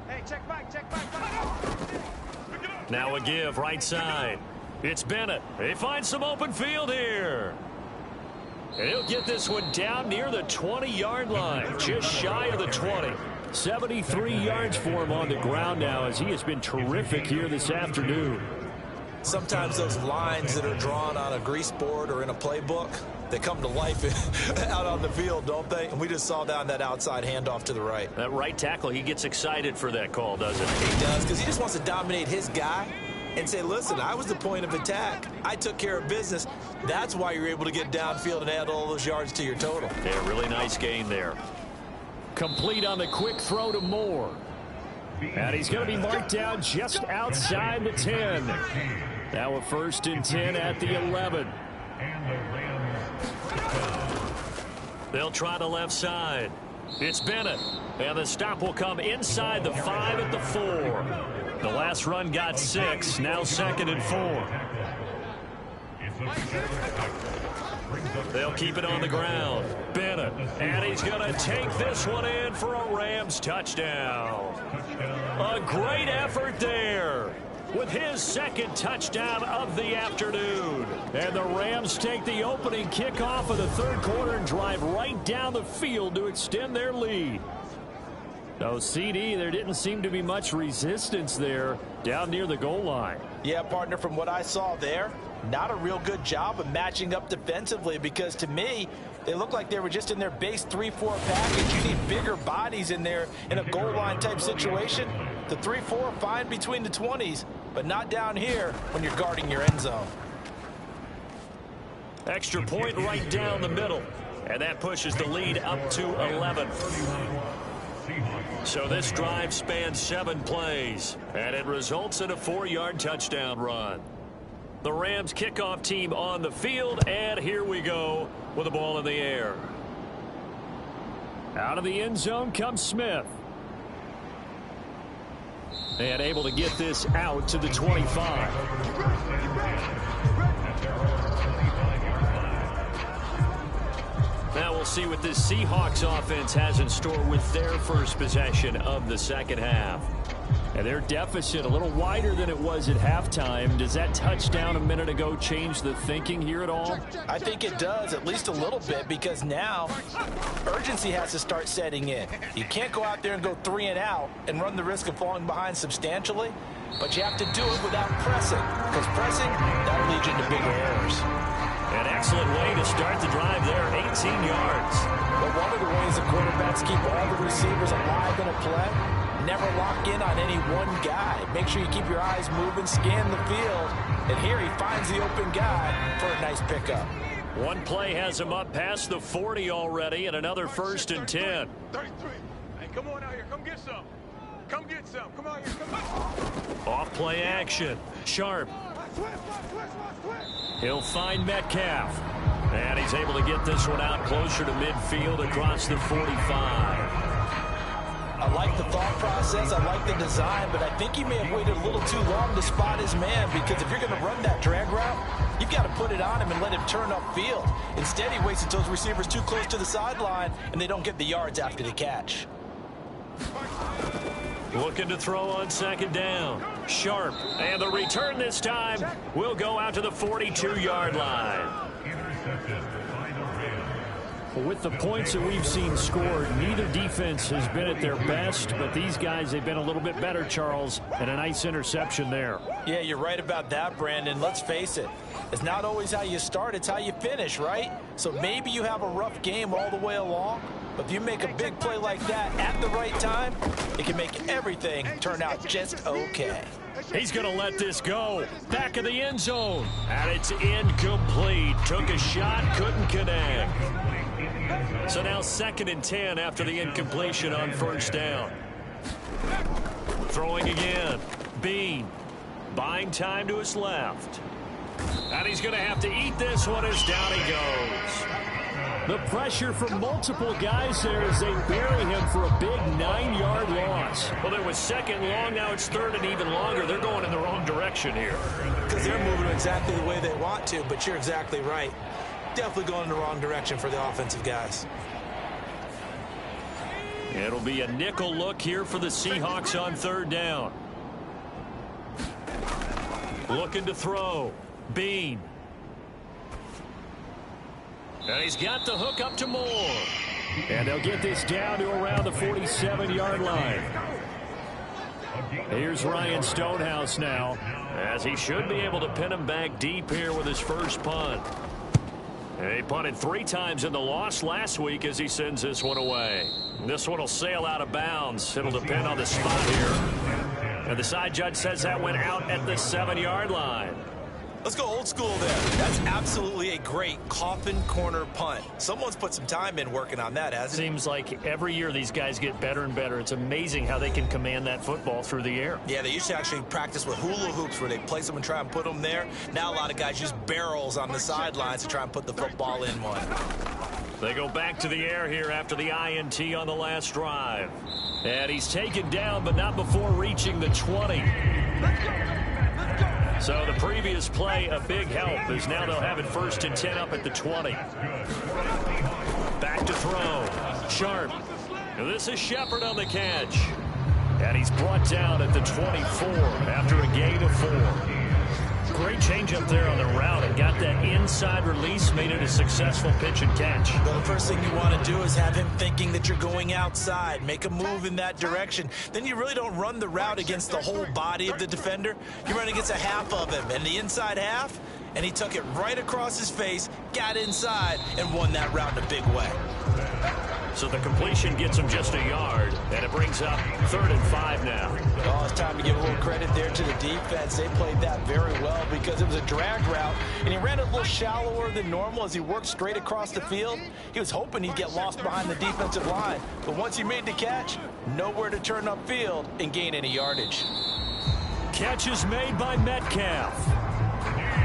Hey, check back, check back. Now a give right side. It's Bennett. They find some open field here. And he'll get this one down near the 20-yard line, just shy of the 20. 73 yards for him on the ground now as he has been terrific here this afternoon. Sometimes those lines that are drawn on a grease board or in a playbook, they come to life out on the field, don't they? And we just saw down that outside handoff to the right. That right tackle, he gets excited for that call, doesn't he? He does, because he just wants to dominate his guy and say, listen, I was the point of attack. I took care of business. That's why you're able to get downfield and add all those yards to your total. Yeah, really nice gain there. Complete on the quick throw to Moore. And he's going to be marked down just outside the 10. Now a 1st and 10 at the 11. They'll try the left side. It's Bennett. And the stop will come inside the 5 at the 4. The last run got 6. Now 2nd and 4. They'll keep it on the ground. Bennett. And he's going to take this one in for a Rams touchdown. A great effort there with his 2nd touchdown of the afternoon. And the Rams take the opening kickoff of the 3rd quarter and drive right down the field to extend their lead. No, CD, there didn't seem to be much resistance there down near the goal line. Yeah, partner, from what I saw there, not a real good job of matching up defensively because to me, they look like they were just in their base 3-4 package. You need bigger bodies in there in a goal line type situation. The 3-4 fine between the 20s, but not down here when you're guarding your end zone. Extra point right down the middle, and that pushes the lead up to 11. So this drive spans 7 plays, and it results in a 4-yard touchdown run. The Rams kickoff team on the field, and here we go with the ball in the air. Out of the end zone comes Smith. And able to get this out to the 25. Now we'll see what this Seahawks offense has in store with their first possession of the second half. And their deficit a little wider than it was at halftime. Does that touchdown a minute ago change the thinking here at all? I think it does, at least a little bit, because now urgency has to start setting in. You can't go out there and go 3 and out and run the risk of falling behind substantially. but you have to do it without pressing, because pressing, that'll lead you into bigger errors. An excellent way to start the drive there, 18 yards. But one of the ways the quarterbacks keep all the receivers alive in a play, never lock in on any one guy. Make sure you keep your eyes moving, scan the field, and here he finds the open guy for a nice pickup. One play has him up past the 40 already, and another 1st and 10. 33. Hey, come on out here. Come get some. Come get some. Come out here. Come on. Off play action. Sharp. He'll find Metcalf. And he's able to get this one out closer to midfield across the 45. I like the thought process, I like the design, but I think he may have waited a little too long to spot his man, because if you're going to run that drag route, you've got to put it on him and let him turn upfield. Instead, he waits until those receivers too close to the sideline, and they don't get the yards after the catch. Looking to throw on 2nd down. Sharp. And the return this time will go out to the 42-yard line. With the points that we've seen scored, neither defense has been at their best, but these guys, they've been a little bit better, Charles, and a nice interception there. Yeah, you're right about that, Brandon. Let's face it. It's not always how you start, it's how you finish, right? So maybe you have a rough game all the way along, but if you make a big play like that at the right time, it can make everything turn out just okay. He's going to let this go. Back of the end zone. And it's incomplete. Took a shot, couldn't connect. So now 2nd and 10 after the incompletion on 1st down. Throwing again. Bean. Buying time to his left. And he's going to have to eat this one as down he goes. The pressure from multiple guys there as they bury him for a big 9-yard loss. Well, it was 2nd long, now it's 3rd and even longer. They're going in the wrong direction here. Because they're moving exactly the way they want to, but you're exactly right. Definitely going in the wrong direction for the offensive guys. It'll be a nickel look here for the Seahawks on 3rd down. Looking to throw. Bean. And he's got the hook up to Moore. And they'll get this down to around the 47-yard line. Here's Ryan Stonehouse now, as he should be able to pin him back deep here with his first punt. And he punted 3 times in the loss last week as he sends this one away. This one will sail out of bounds. It'll depend on the spot here. And the side judge says that went out at the 7-yard line. Let's go old school there. That's absolutely a great coffin corner punt. Someone's put some time in working on that, hasn't it? Seems like every year these guys get better and better. It's amazing how they can command that football through the air. Yeah, they used to actually practice with hula hoops where they place them and try and put them there. Now a lot of guys use barrels on the sidelines to try and put the football in one. They go back to the air here after the INT on the last drive. And he's taken down, but not before reaching the 20. So the previous play, a big help, as now they'll have it 1st and 10 up at the 20. Back to throw. Sharp. This is Shepard on the catch. And he's brought down at the 24 after a gain of 4. Great change up there on the route and got that inside release, made it a successful pitch and catch. Well, the first thing you want to do is have him thinking that you're going outside, make a move in that direction. Then you really don't run the route against the whole body of the defender. You run against a half of him, and the inside half, and he took it right across his face, got inside, and won that route in a big way. So the completion gets him just a yard, and it brings up 3rd and 5 now. Oh, it's time to give a little credit there to the defense. They played that very well because it was a drag route, and he ran it a little shallower than normal as he worked straight across the field. He was hoping he'd get lost behind the defensive line, but once he made the catch, nowhere to turn upfield and gain any yardage. Catch is made by Metcalf.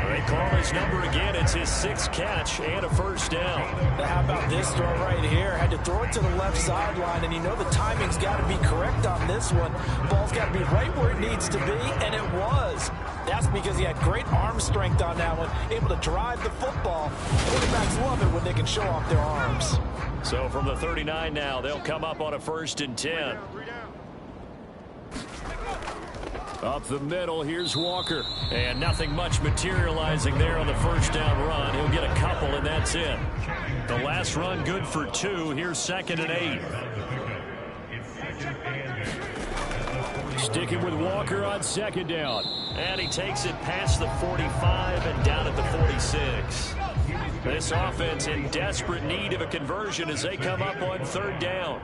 They call his number again. It's his 6th catch and a 1st down. Now, how about this throw right here? Had to throw it to the left sideline, and you know the timing's got to be correct on this one. Ball's got to be right where it needs to be, and it was. That's because he had great arm strength on that one, able to drive the football. Quarterbacks love it when they can show off their arms. So from the 39 now, they'll come up on a 1st and 10. Up the middle, here's Walker. And nothing much materializing there on the 1st down run. He'll get a couple, and that's it. The last run good for 2. Here's 2nd and 8. Sticking with Walker on second down. And he takes it past the 45 and down at the 46. This offense in desperate need of a conversion as they come up on third down.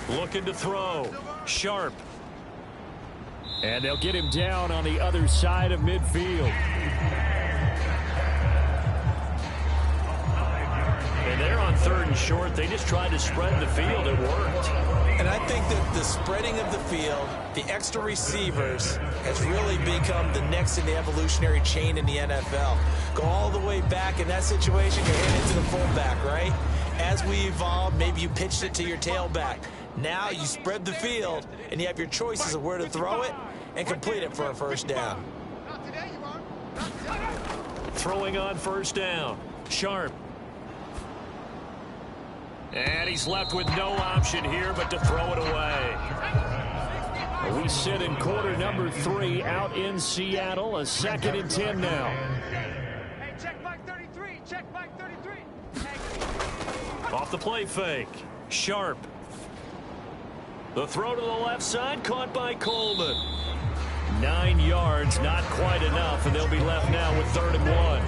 Looking to throw. Sharp. And they'll get him down on the other side of midfield. And they're on third and short. They just tried to spread the field. It worked. And I think that the spreading of the field, the extra receivers, has really become the next in the evolutionary chain in the NFL. Go all the way back in that situation, you're handing it to the fullback, right? As we evolved, maybe you pitched it to your tailback. Now you spread the field, and you have your choices of where to throw it and complete it for a first down. Throwing on first down. Sharp. And he's left with no option here but to throw it away. We sit in quarter number 3 out in Seattle. A 2nd and 10 now. Hey, check Mike 33. Check Mike 33. Off the play fake. Sharp. The throw to the left side caught by Coleman. 9 yards, not quite enough, and they'll be left now with 3rd and 1.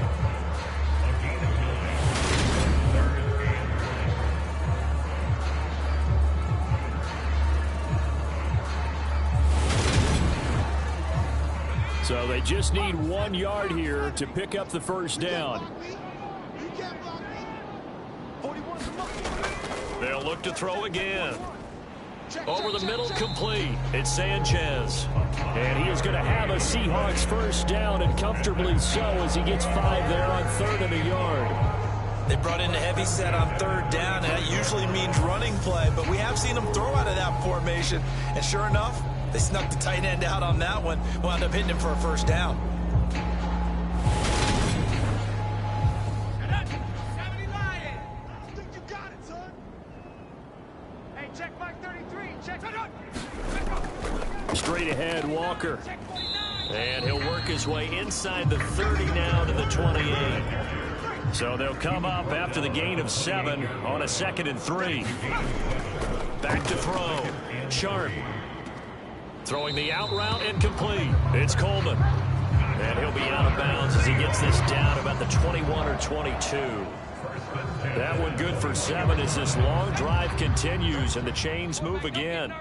So they just need 1 yard here to pick up the first down. They'll look to throw again. Over the middle, complete. It's Sanchez. And he is going to have a Seahawks first down, and comfortably so, as he gets 5 there on 3rd and a yard. They brought in a heavy set on 3rd down, and that usually means running play, but we have seen them throw out of that formation. And sure enough, they snuck the tight end out on that one, wound up hitting him for a first down. Straight ahead, Walker. And he'll work his way inside the 30 now to the 28. So they'll come up after the gain of 7 on a 2nd and 3. Back to throw. Sharp. Throwing the out route, incomplete. It's Coleman. And he'll be out of bounds as he gets this down about the 21 or 22. That one good for 7 as this long drive continues and the chains move again.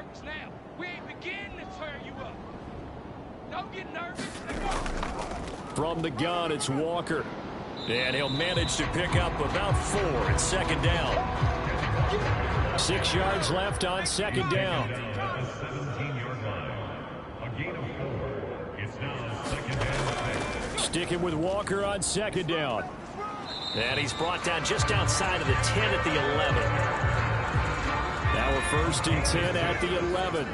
From the gun, it's Walker. And he'll manage to pick up about 4 at 2nd down. 6 yards left on 2nd down. Sticking with Walker on 2nd down. And he's brought down just outside of the 10 at the 11. Now a 1st and 10 at the 11.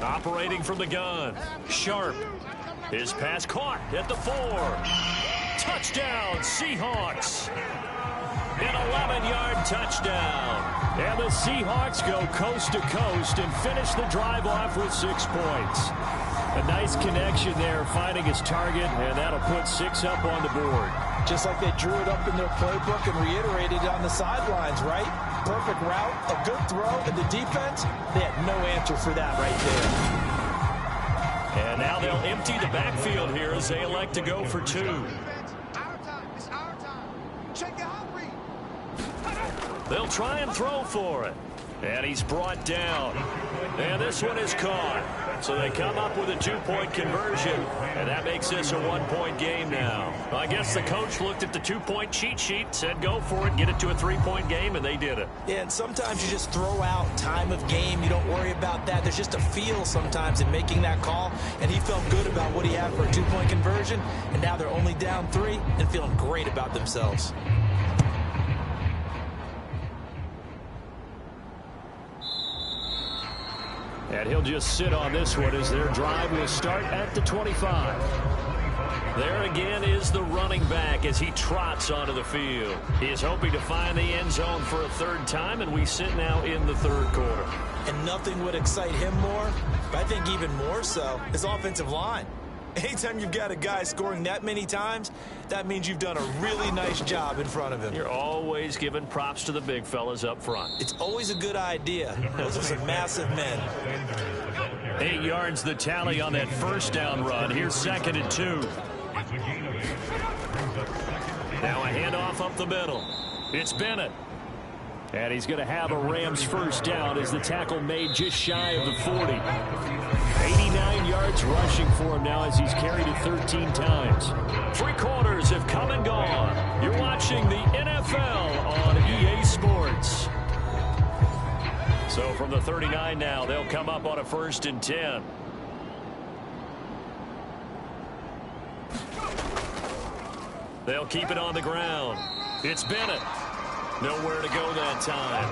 Operating from the gun. Sharp. His pass caught at the 4. Touchdown, Seahawks. An 11-yard touchdown. And the Seahawks go coast to coast and finish the drive off with 6 points. A nice connection there, finding his target, and that'll put 6 up on the board. Just like they drew it up in their playbook and reiterated it on the sidelines, right? Perfect route, a good throw, and the defense, they had no answer for that right there. And now they'll empty the backfield here as they elect to go for 2. It's our time. Check the hot read. They'll try and throw for it. And he's brought down. And this one is caught. So they come up with a 2-point conversion. And that makes this a 1-point game now. I guess the coach looked at the 2-point cheat sheet, said go for it, get it to a 3-point game, and they did it. Yeah, and sometimes you just throw out time of game. You don't worry about that. There's just a feel sometimes in making that call. And he felt good about what he had for a 2-point conversion. And now they're only down 3 and feeling great about themselves. And he'll just sit on this one as their drive will start at the 25. There again is the running back as he trots onto the field. He is hoping to find the end zone for a 3rd time, and we sit now in the 3rd quarter. And nothing would excite him more, but I think even more so, his offensive line. Anytime you've got a guy scoring that many times, that means you've done a really nice job in front of him. You're always giving props to the big fellas up front. It's always a good idea. Those are some massive men. 8 yards the tally on that first down run. Here's 2nd and 2. Now a handoff up the middle. It's Bennett. And he's going to have a Rams first down as the tackle made just shy of the 40. 89 yards rushing for him now as he's carried it 13 times. 3 quarters have come and gone. You're watching the NFL on EA Sports. So from the 39 now, they'll come up on a 1st and 10. They'll keep it on the ground. It's Bennett. Nowhere to go that time.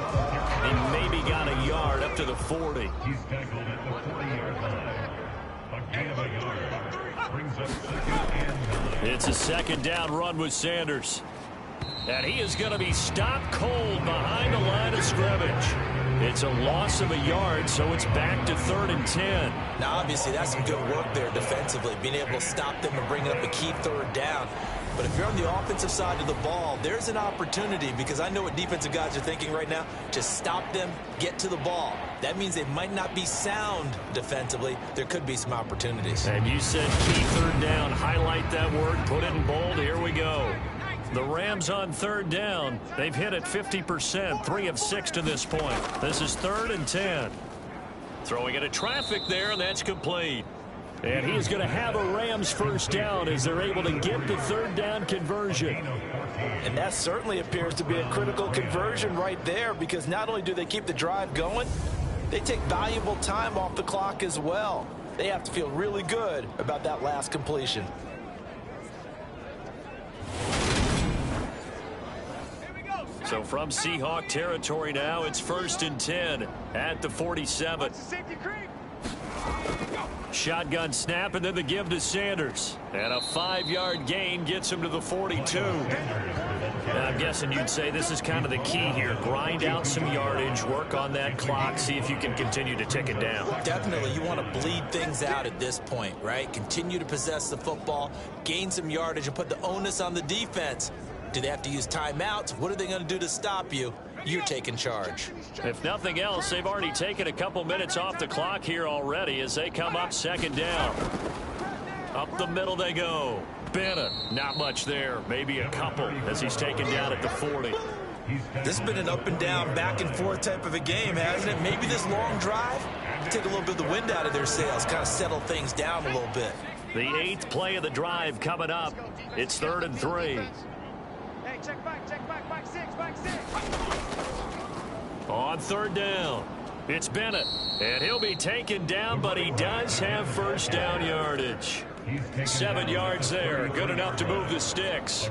He maybe got a yard up to the 40. He's tackled at the 40-yard line. A gain of a yard. Brings up 2nd and 9. It's a 2nd down run with Sanders. And he is going to be stopped cold behind the line of scrimmage. It's a loss of a yard, so it's back to 3rd and 10. Now, obviously, that's some good work there defensively, being able to stop them and bring up a key 3rd down. But if you're on the offensive side of the ball, there's an opportunity, because I know what defensive guys are thinking right now. Just stop them, get to the ball. That means they might not be sound defensively. There could be some opportunities. And you said key 3rd down. Highlight that word, put it in bold. Here we go. The Rams on 3rd down. They've hit it 50%, 3 of 6 to this point. This is 3rd and 10. Throwing into traffic there, and that's complete. And he is going to have a Rams first down as they're able to get the 3rd down conversion. And that certainly appears to be a critical conversion right there, because not only do they keep the drive going, they take valuable time off the clock as well. They have to feel really good about that last completion. So from Seahawk territory now, it's 1st and 10 at the 47. Shotgun snap, and then the give to Sanders. And a 5-yard gain gets him to the 42. Now, I'm guessing you'd say this is kind of the key here. Grind out some yardage, work on that clock, see if you can continue to tick it down. Definitely, you want to bleed things out at this point, right? Continue to possess the football, gain some yardage, and put the onus on the defense. Do they have to use timeouts? What are they going to do to stop you? You're taking charge. If nothing else, they've already taken a couple minutes off the clock here already as they come up 2nd down. Up the middle they go. Bennett, not much there. Maybe a couple as he's taken down at the 40. This has been an up and down, back and forth type of a game, hasn't it? Maybe this long drive, take a little bit of the wind out of their sails, kind of settle things down a little bit. The 8th play of the drive coming up. It's 3rd and 3. Hey, check back, back 6, back 6. On 3rd down, it's Bennett, and he'll be taken down, but he does have first down yardage. 7 yards there, good enough to move the sticks.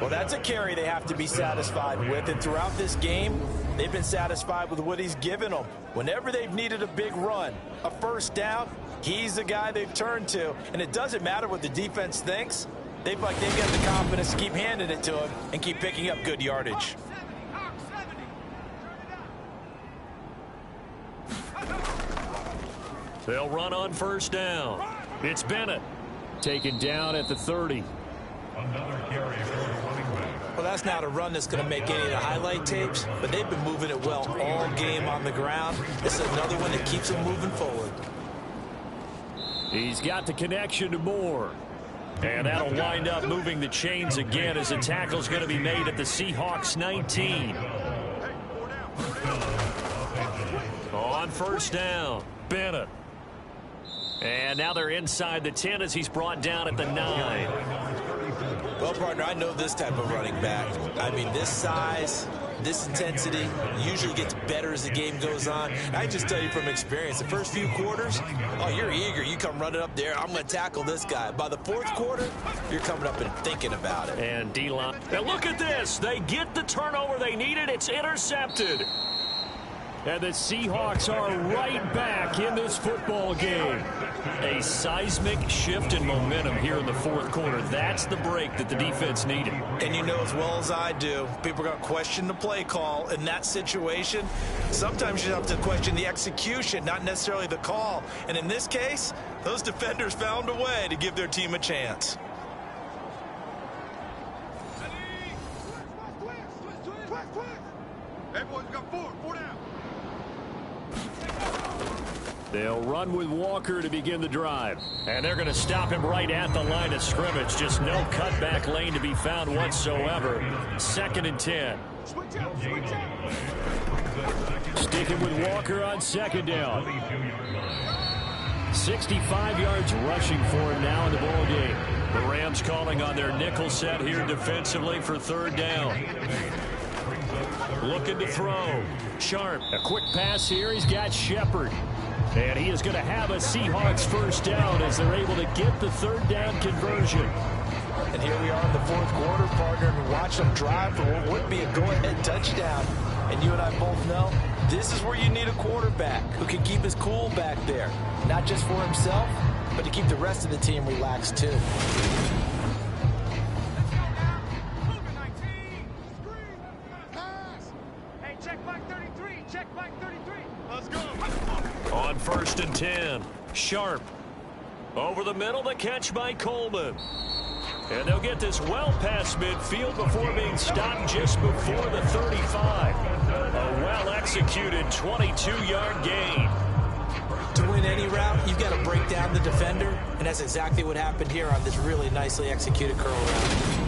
Well, that's a carry they have to be satisfied with, and throughout this game, they've been satisfied with what he's given them. Whenever they've needed a big run, a first down, he's the guy they've turned to, and it doesn't matter what the defense thinks. They've got the confidence to keep handing it to him and keep picking up good yardage. They'll run on first down. It's Bennett, taken down at the 30. Another carry for the running back. Well, that's not a run that's going to make any of the highlight tapes, but they've been moving it well all game on the ground. This is another one that keeps them moving forward. He's got the connection to Moore. And that'll wind up moving the chains again as the tackle's going to be made at the Seahawks 19. On first down, Bennett. And now they're inside the 10 as he's brought down at the 9. Well, partner, I know this type of running back. I mean, this size, this intensity usually gets better as the game goes on. I just tell you from experience, the first few quarters, oh, you're eager. You come running up there, I'm going to tackle this guy. By the 4th quarter, you're coming up and thinking about it. And D-line. And look at this. They get the turnover they needed. It's intercepted. And the Seahawks are right back in this football game. A seismic shift in momentum here in the fourth quarter. That's the break that the defense needed. And you know as well as I do, people are going to question the play call in that situation. Sometimes you have to question the execution, not necessarily the call. And in this case, those defenders found a way to give their team a chance. Everyone's got four down. They'll run with Walker to begin the drive. And they're going to stop him right at the line of scrimmage. Just no cutback lane to be found whatsoever. 2nd and 10. Switch out, switch out. Sticking with Walker on 2nd down. 65 yards rushing for him now in the ball game. The Rams calling on their nickel set here defensively for 3rd down. Looking to throw. Sharp. A quick pass here. He's got Shepard. And he is going to have a Seahawks 1st down as they're able to get the 3rd down conversion. And here we are in the 4th quarter, partner, and watch them drive for what would be a go-ahead touchdown. And you and I both know this is where you need a quarterback who can keep his cool back there. Not just for himself, but to keep the rest of the team relaxed too. Hey, check back 33. Check back 33. Let's go. On 1st and 10, Sharp. Over the middle, the catch by Coleman. And they'll get this well past midfield before being stopped just before the 35. A well-executed 22-yard gain. To win any route, you've got to break down the defender, and that's exactly what happened here on this really nicely executed curl route.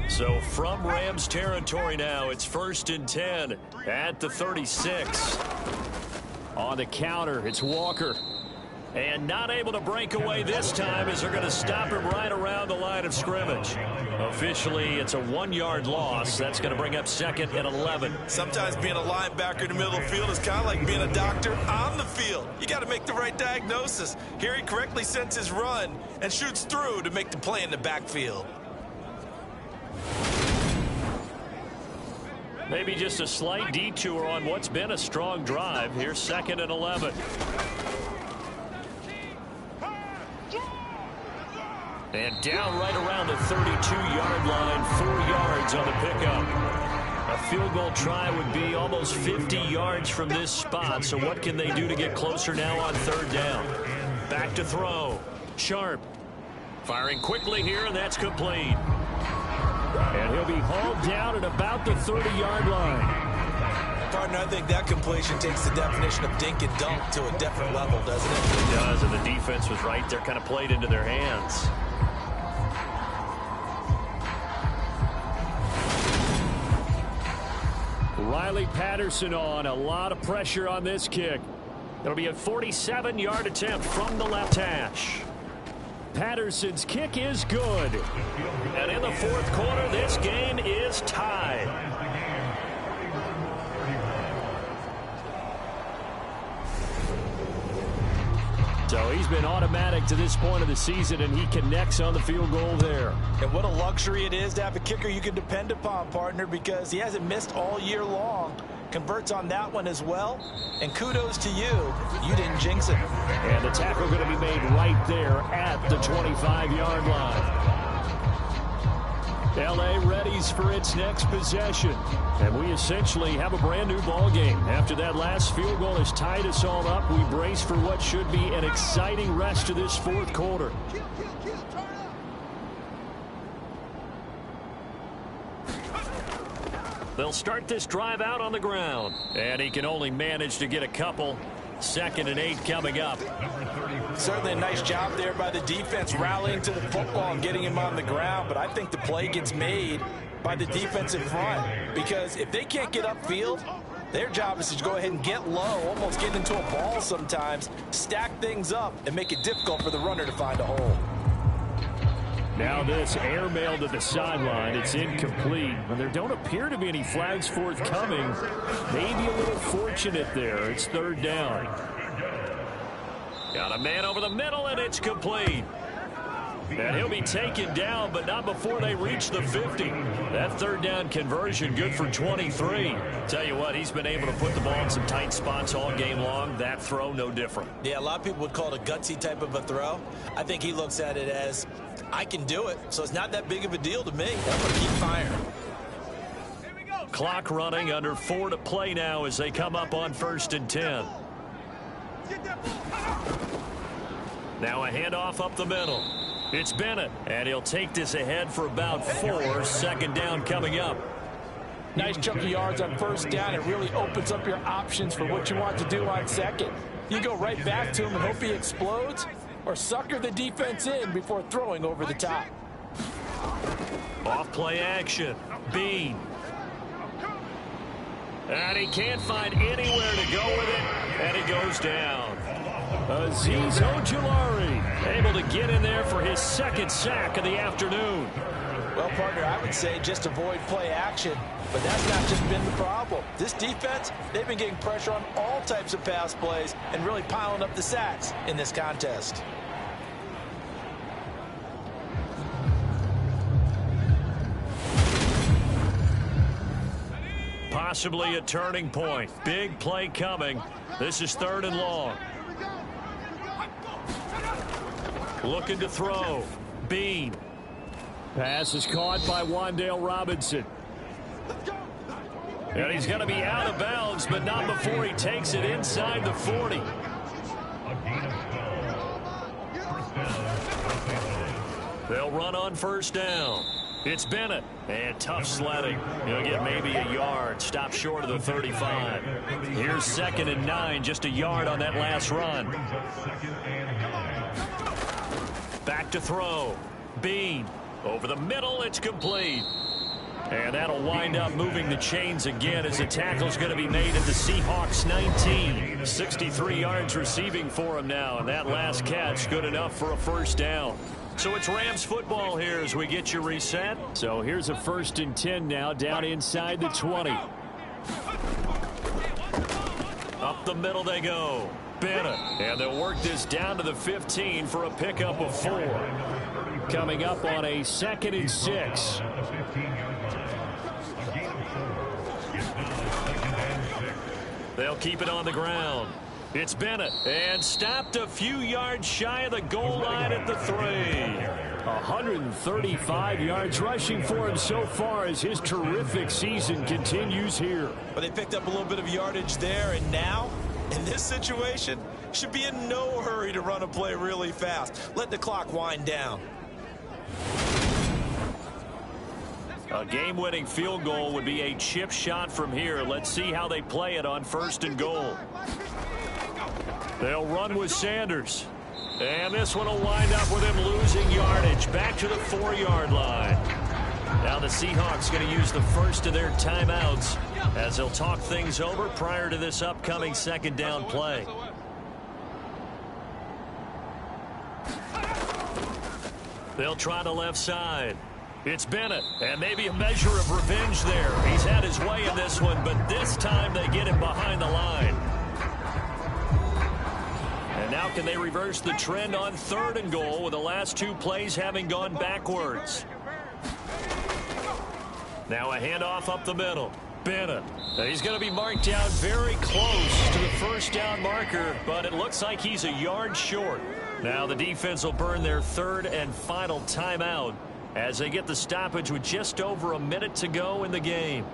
So from Rams territory now, it's 1st and 10 at the 36. On the counter, it's Walker. And not able to break away this time as they're going to stop him right around the line of scrimmage. Officially, it's a 1-yard loss. That's going to bring up 2nd and 11. Sometimes being a linebacker in the middle of the field is kind of like being a doctor on the field. You got to make the right diagnosis. Here he correctly sends his run and shoots through to make the play in the backfield. Maybe just a slight detour on what's been a strong drive. Here's 2nd and 11. And down right around the 32-yard line, 4 yards on the pickup. A field goal try would be almost 50 yards from this spot. So what can they do to get closer now on 3rd down? Back to throw. Sharp. Firing quickly here, and that's complete. And he'll be hauled down at about the 30-yard line. Partner, I think that completion takes the definition of dink and dunk to a different level, doesn't it? It does, and the defense was right there, kind of played into their hands. Riley Patterson on. A lot of pressure on this kick. It'll be a 47-yard attempt from the left hash. Patterson's kick is good. And in the 4th quarter, this game is tied. So he's been automatic to this point of the season, and he connects on the field goal there. And what a luxury it is to have a kicker you can depend upon, partner, because he hasn't missed all year long. Converts on that one as well. And kudos to you. You didn't jinx it. And the tackle going to be made right there at the 25-yard line. L.A. readies for its next possession. And we essentially have a brand-new ball game. After that last field goal has tied us all up, we brace for what should be an exciting rest of this 4th quarter. They'll start this drive out on the ground. And he can only manage to get a couple. 2nd and 8 coming up. Certainly a nice job there by the defense rallying to the football and getting him on the ground. But I think the play gets made by the defensive front. Because if they can't get upfield, their job is to go ahead and get low, almost get into a ball sometimes, stack things up, and make it difficult for the runner to find a hole. Now this airmail to the sideline. It's incomplete. And there don't appear to be any flags forthcoming. Maybe a little fortunate there. It's 3rd down. Got a man over the middle, and it's complete. And he'll be taken down, but not before they reach the 50. That third down conversion good for 23. Tell you what, he's been able to put the ball in some tight spots all game long. That throw, no different. Yeah, a lot of people would call it a gutsy type of a throw. I think he looks at it as, I can do it, so it's not that big of a deal to me. I'm going to keep firing. Clock running, under 4 to play now as they come up on 1st and 10. Now a handoff up the middle. It's Bennett, and he'll take this ahead for about 4. Second down coming up. Nice chunk of yards on first down. It really opens up your options for what you want to do on second. You go right back to him and hope he explodes, or sucker the defense in before throwing over the top. Off play action. Bean. And he can't find anywhere to go with it, and he goes down. Azeez Ojulari able to get in there for his second sack of the afternoon. Well, partner, I would say just avoid play action, but that's not just been the problem. This defense, they've been getting pressure on all types of pass plays and really piling up the sacks in this contest. Possibly a turning point. Big play coming. This is 3rd and long. Looking to throw. Bean. Pass is caught by Wan'Dale Robinson. And he's going to be out of bounds, but not before he takes it inside the 40. They'll run on 1st down. It's Bennett, and tough sledding. He'll get maybe a yard, stop short of the 35. Here's 2nd and 9, just a yard on that last run. Back to throw. Bean, over the middle, it's complete. And that'll wind up moving the chains again as the tackle's going to be made at the Seahawks 19. 63 yards receiving for him now, and that last catch good enough for a 1st down. So it's Rams football here as we get you reset. So here's a 1st and 10 now, down inside the 20. Up the middle they go. Bennett, and they'll work this down to the 15 for a pickup of 4. Coming up on a 2nd and 6. They'll keep it on the ground. It's Bennett, and stopped a few yards shy of the goal line at the 3. 135 yards rushing for him so far as his terrific season continues here. But they picked up a little bit of yardage there, and now, in this situation, should be in no hurry to run a play really fast. Let the clock wind down. A game-winning field goal would be a chip shot from here. Let's see how they play it on 1st and goal. They'll run with Sanders. And this one will wind up with him losing yardage back to the 4-yard line. Now the Seahawks going to use the first of their timeouts as they'll talk things over prior to this upcoming 2nd down play. They'll try the left side. It's Bennett, and maybe a measure of revenge there. He's had his way in this one, but this time they get him behind the line. And now can they reverse the trend on 3rd and goal with the last 2 plays having gone backwards? Now a handoff up the middle. Bennett. He's going to be marked down very close to the 1st down marker, but it looks like he's a yard short. Now the defense will burn their 3rd and final timeout as they get the stoppage with just over a minute to go in the game.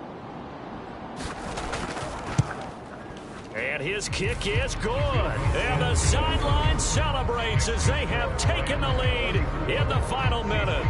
And his kick is good. And the sideline celebrates as they have taken the lead in the final minute.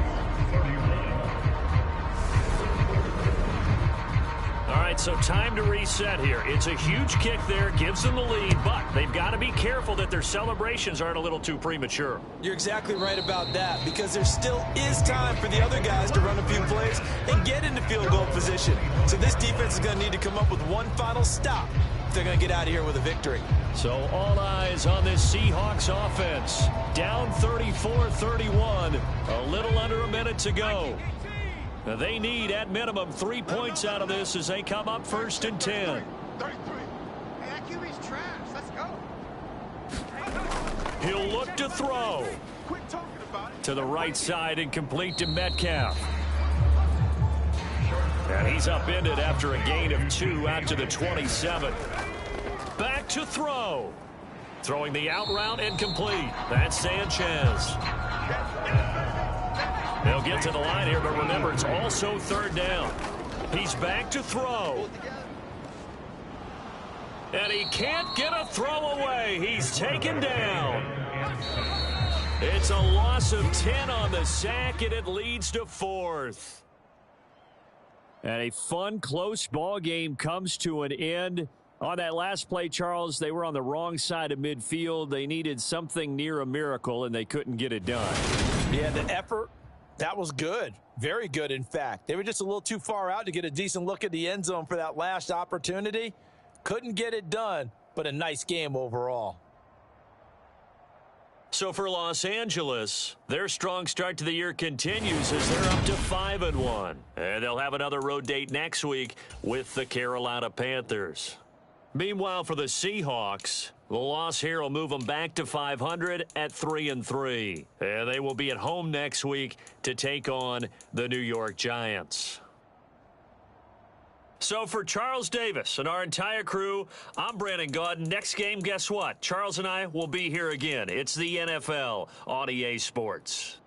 All right, so time to reset here. It's a huge kick there, gives them the lead, but they've got to be careful that their celebrations aren't a little too premature. You're exactly right about that, because there still is time for the other guys to run a few plays and get into field goal position. So this defense is going to need to come up with one final stop if they're going to get out of here with a victory. So all eyes on this Seahawks offense. Down 34-31, a little under a minute to go. They need, at minimum, 3 points out of this as they come up 1st and 10. Hey, that QB's trash. Let's go. He'll look to throw. Quit talking To the right side and complete to Metcalf. And he's upended after a gain of 2 out to the 27. Back to throw. Throwing the out route and complete. That's Sanchez. They'll get to the line here, but remember, it's also third down. He's back to throw. And he can't get a throw away. He's taken down. It's a loss of 10 on the sack, and it leads to 4th. And a fun, close ball game comes to an end. On that last play, Charles, they were on the wrong side of midfield. They needed something near a miracle, and they couldn't get it done. Yeah, the effort, that was good. Very good, in fact. They were just a little too far out to get a decent look at the end zone for that last opportunity. Couldn't get it done, but a nice game overall. So for Los Angeles, their strong start to the year continues as they're up to 5-1. And they'll have another road date next week with the Carolina Panthers. Meanwhile, for the Seahawks, the loss here will move them back to 500 at 3-3. And they will be at home next week to take on the New York Giants. So for Charles Davis and our entire crew, I'm Brandon Gaudin. Next game, guess what? Charles and I will be here again. It's the NFL on EA Sports.